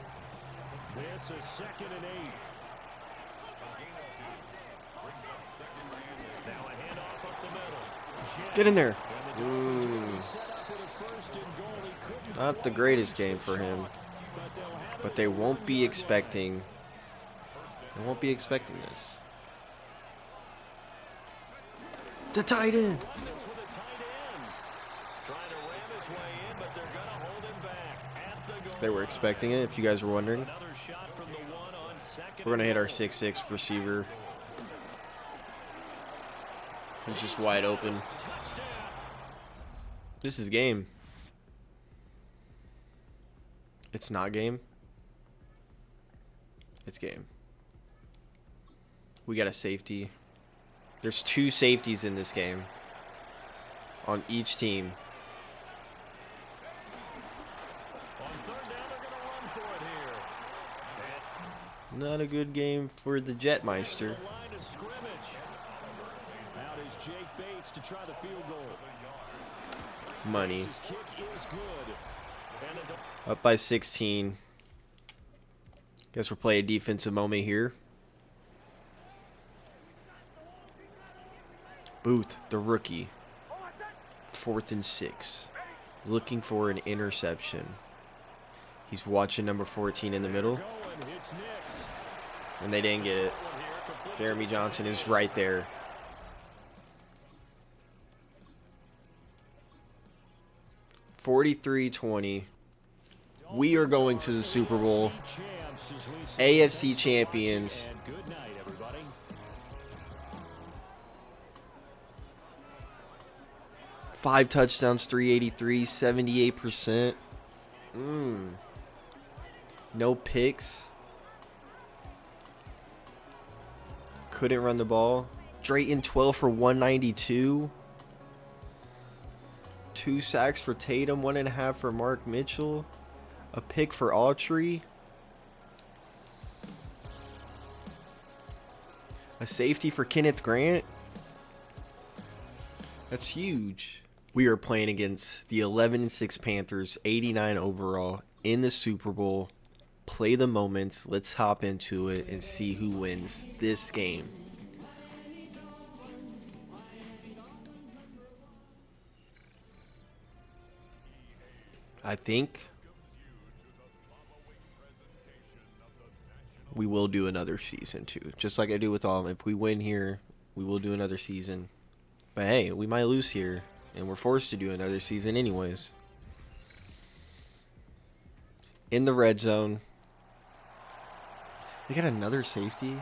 This is 2nd and 8. Now a handoff up the middle. Get in there. Set up with a 1st and goal. He couldn't Not the greatest game for him, but they won't be expecting. They won't be expecting this. The tight end. this with a tight end. Trying to ram his way in, but they're going to hold him back at the goal. They were expecting it. If you guys were wondering, Another shot from the one on 2nd. we're gonna hit our 6'6" receiver. He's just wide open. Touchdown. This is game. It's not game. It's game. We got a safety. There's 2 safeties in this game on each team. On 3rd down, they're going to run for it here. Not a good game for the Jetmeister. The line of scrimmage. Out is Jake Bates to try the field goal. Money. His kick is good. And the Up by 16. Guess we'll play a defensive moment here. Booth, the rookie. 4th and 6. Looking for an interception. He's watching number 14 in the middle. going. It's Nix. And they didn't get it. One here, complete to Jeremy Johnson is right there. (43-20). We are going to the Super Bowl. champs as we say AFC champions. and good night, everybody. 5 touchdowns, 383, 78%. No picks. Couldn't run the ball. Drayton 12 for 192. 2 sacks for Tatum, 1.5 for Mark Mitchell. A pick for Autry. A safety for Kenneth Grant. That's huge. We are playing against the 11-6 Panthers, 89 overall, in the Super Bowl. Play the moments. Let's hop into it and see who wins this game. I think we will do another season too. Just like I do with all of them. If we win here, we will do another season. But hey, we might lose here, and we're forced to do another season anyways. In the red zone. They got another safety?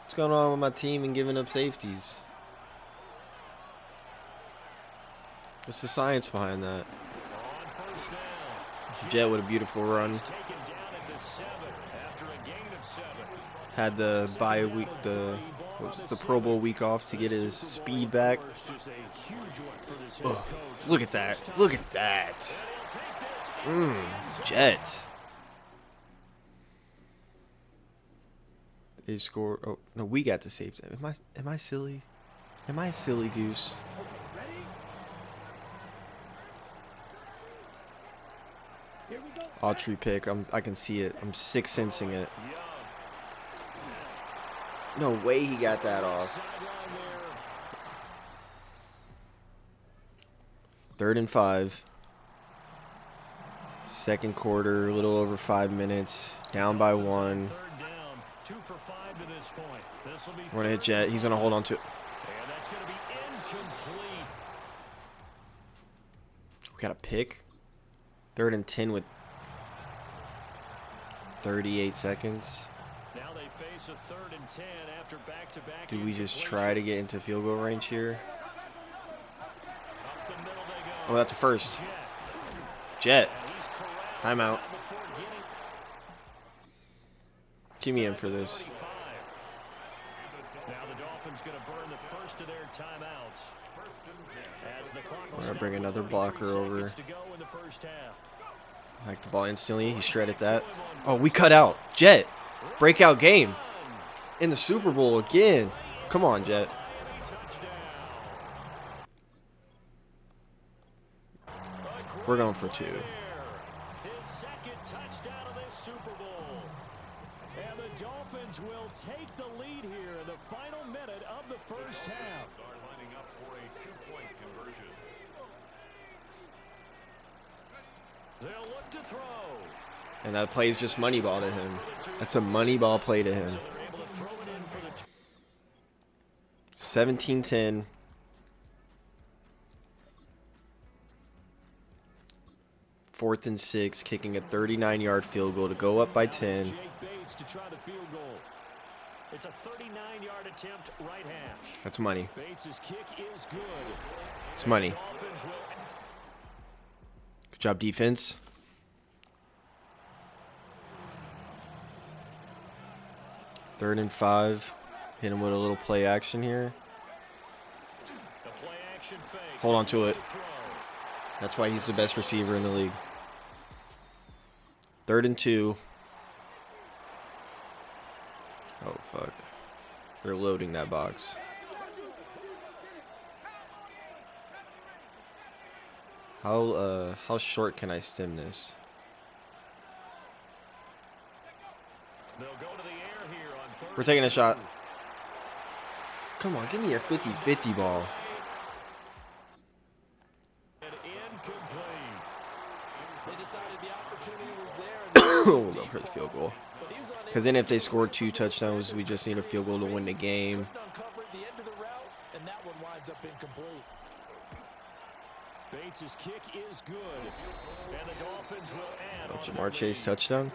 What's going on with my team and giving up safeties? What's the science behind that? On 1st down. Jet with a beautiful run. Taken down at the 7 after a gain of 7. Had the bye week, the Pro Bowl week off to get his speed back. First is a huge one for this head Ugh, coach. look at that. Look at that. Jet. They score. Oh no, we got the safety. Am I silly? Am I a silly goose? Autry pick. I can see it. I'm sixth sensing it. No way he got that off. 3rd and 5. Second quarter, a little over 5 minutes. Down by 1. Third down, 2 for 5 to this point. This will be We're gonna hit Jet. He's gonna hold on to it. and that's going to be incomplete. We got a pick. 3rd and 10 with 38 seconds. Now they face a 3rd and 10 after back-to-back. Do we just try to get into field goal range here? Up the middle they go. Oh, that's a first. Jet. Jet. And he's corralled Timeout. before getting Give me in for this. 35. Now the Dolphins going to burn the first of their timeouts. As the clock will We're gonna stop bring with another 32 blocker over. seconds to go in the first half. Like the ball instantly. He shredded that. Oh, we cut out. Jet. Breakout game. In the Super Bowl again. Come on, Jet. Touchdown. We're going for 2. His second touchdown of this Super Bowl. And the Dolphins will take the lead here in the final minute of the first half. Are lining up for a 2-point conversion. They'll look to throw. And that play is just money ball to him. That's a money ball play to him. So they're able to throw it in for the 17-10. Fourth and 6, kicking a 39-yard field goal to go up by 10. Jake Bates to try the field goal. It's a 39-yard attempt right hash. That's money. Bates' kick is good. It's money. Dolphins will Good job, defense. Third and 5. Hit him with a little play action here. the play action fake. Hold on to it. Throw. That's why he's the best receiver in the league. Third and 2. Oh, fuck. They're loading that box. How short can I stem this? They'll go to the air here on third We're taking a and shot. 2. Come on, give me a 50-50 ball. And incomplete. They decided the opportunity was there. We'll go for the field goal. Because then if they score 2 touchdowns, we just need a field goal to win the game. Uncovered the end of the route, and that one winds up incomplete. Bates' kick is good. And the Dolphins will add on Jamar the Chase lead. touchdown.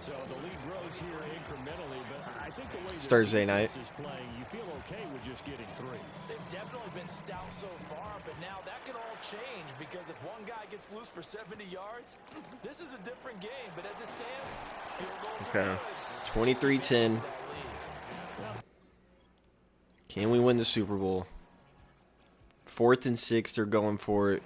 So the lead grows here incrementally, but I think the way It's this Thursday defense night. is playing, you feel okay with just getting 3. They've definitely been stout so far, but now that can all change because if one guy gets loose for 70 yards, this is a different game. But as it stands, field goals are Okay. good. 23-10. Can we win the Super Bowl? Fourth and 6, they're going for it.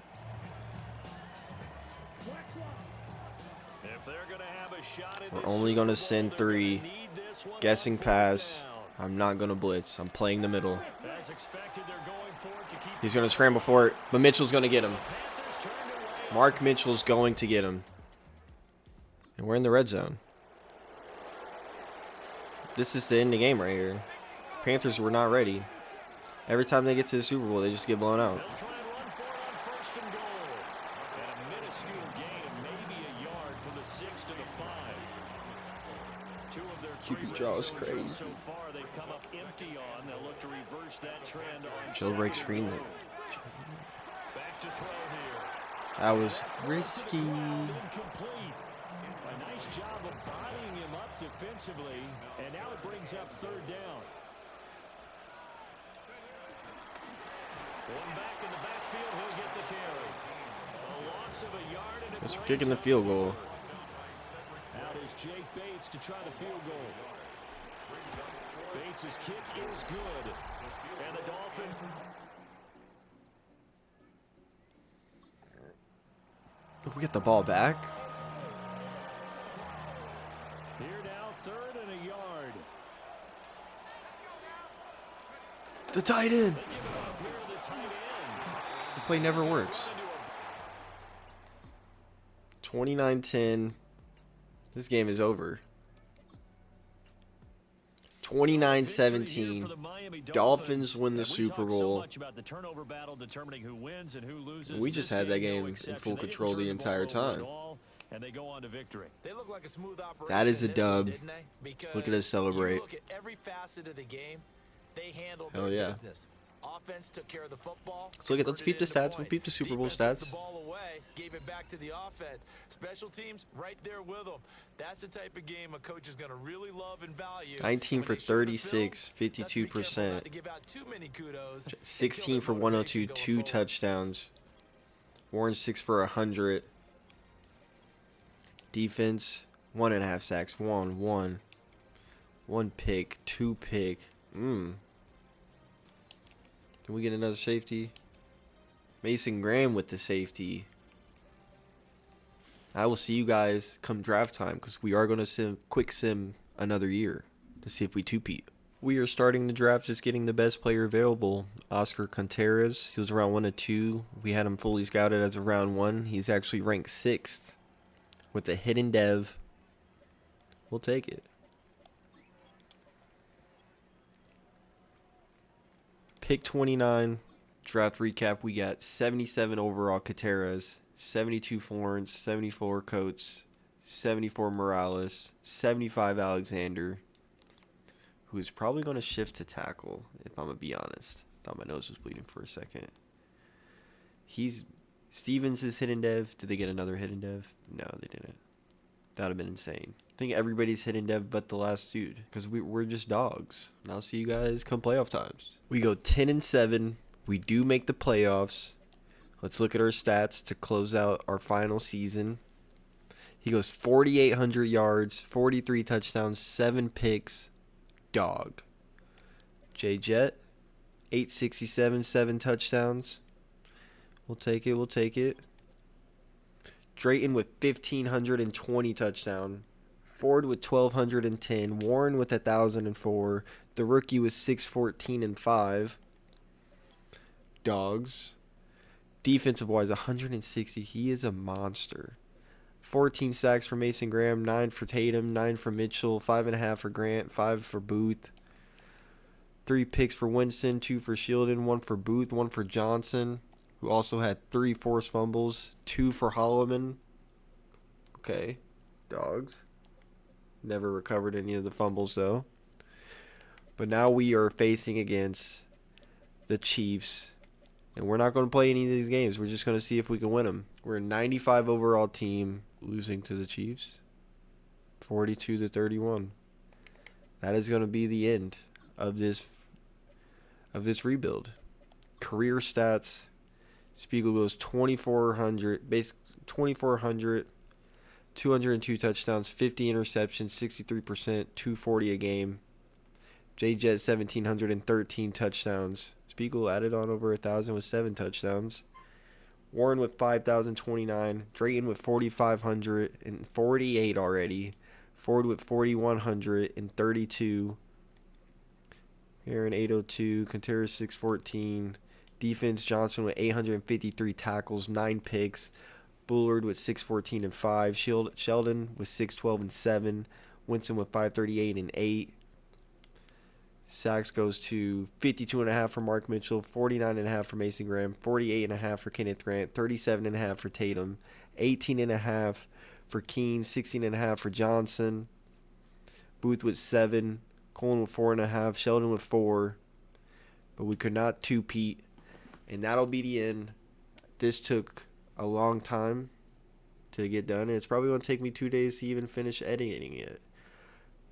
If they're going to have a shot at We're this only Super going to Bowl, send they're 3. gonna need this one Guessing on fourth pass. down. I'm not going to blitz. I'm playing the middle. As expected, they're going for it to keep He's going to scramble for it, but Mitchell's going to get him. Panthers turned away. Mark Mitchell's going to get him. And we're in the red zone. This is the end of the game right here. Panthers were not ready. Every time they get to the Super Bowl, they just get blown out. They'll try and run for it on first and goal. And a minuscule gain of maybe a yard from the 6 to the 5. 2 of their 3 QB draw is red zone crazy. shots so far they've come up empty on. They'll look to reverse that trend on Jailbreak second and screen. goal. Back to throw here. That was risky. Incomplete. A nice job of bodying him up defensively, and now it brings up third down. One back in the backfield, he'll get the carry. A loss of a yard and it It's brings kicking the up field goal. Out is Jake Bates to try the field goal. Bates' kick is good. And the Dolphins... We get the ball back. Here now, third and a yard. The tight end. They give it off here to the tight end. The play never works. 29-10. This game is over. 29-17. Dolphins win the Super Bowl. We just had that game in full control the entire time. And they go on to victory. They look like a smooth operation. That is a in this one, dub. didn't they? Because Look at us celebrate. You look at every facet of the game, they handled Hell their yeah. business. Offense took care of the football. Let's look at- let's converted peep it the into stats. We'll points. peep the Super Bowl Defense took stats. the ball away, gave it back to the offense. Special teams right there with them. That's the type of game a coach is going to really love and value. 19 When for they show the 36, film, that's to be careful 52%. not to give out too many kudos and kill 16 their for motivation 102, going 2 forward. touchdowns. Warren 6 for 100. Defense 1.5 sacks. 1 pick, 2 pick. Can we get another safety? Mason Graham with the safety. I will see you guys come draft time because we are going to quick sim another year to see if we two-peat. We are starting the draft just getting the best player available. Oscar Contreras. He was around 1 to 2. We had him fully scouted as of round 1. He's actually ranked 6th with a hidden dev. We'll take it. Pick 29. Draft recap. We got 77 overall Contreras, 72 Florence, 74 Coates, 74 Morales, 75 Alexander, who is probably going to shift to tackle, if I'm going to be honest. Thought my nose was bleeding for a second. Stevens is hidden dev. Did they get another hidden dev? No, they didn't. That would have been insane. I think everybody's hidden dev but the last dude, because we're just dogs. And I'll see you guys come playoff times. We go 10-7. We do make the playoffs. Let's look at our stats to close out our final season. He goes 4,800 yards, 43 touchdowns, 7 picks. Dog. J Jet, 867, 7 touchdowns. We'll take it. We'll take it. Drayton with 1,520 touchdown. Ford with 1,210. Warren with 1,004. The rookie was 614 and 5. Dogs. Defensive wise, 160. He is a monster. 14 sacks for Mason Graham, 9 for Tatum, 9 for Mitchell, 5.5 for Grant, 5 for Booth. 3 picks for Winston, 2 for Shieldon, 1 for Booth, 1 for Johnson, who also had 3 forced fumbles, 2 for Holloman. Okay, dogs. Never recovered any of the fumbles, though. But now we are facing against the Chiefs. And we're not going to play any of these games. We're just going to see if we can win them. We're a 95 overall team, losing to the Chiefs, 42-31. That is going to be the end of this rebuild. Career stats: Spiegel goes 2,400, 202 touchdowns, 50 interceptions, 63%, 240 a game. J-Jet 1,713 touchdowns. Spiegel added on over 1,000 with 7 touchdowns. Warren with 5,029. Drayton with 4,548 already. Ford with 4,132. Aaron 802. Contreras 614. Defense: Johnson with 853 tackles, 9 picks. Bullard with 614 and 5. Sheldon with 612 and 7. Winston with 538 and 8. Sacks goes to 52.5 for Mark Mitchell, 49.5 for Mason Graham, 48.5 for Kenneth Grant, 37.5 for Tatum, 18.5 for Keene, 16.5 for Johnson. Booth with 7, Colin with 4.5, Sheldon with 4. But we could not two-peat, and that'll be the end. This took a long time to get done, and it's probably going to take me 2 days to even finish editing it.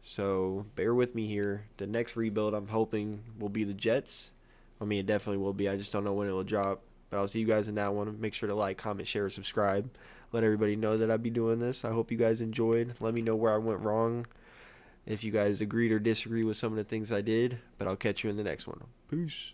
So bear with me here. The next rebuild I'm hoping will be the Jets. I mean, it definitely will be. I just don't know when it will drop. But I'll see you guys in that one. Make sure to like, comment, share, subscribe. Let everybody know that I'll be doing this. I hope you guys enjoyed. Let me know where I went wrong, if you guys agreed or disagreed with some of the things I did. But I'll catch you in the next one. Peace.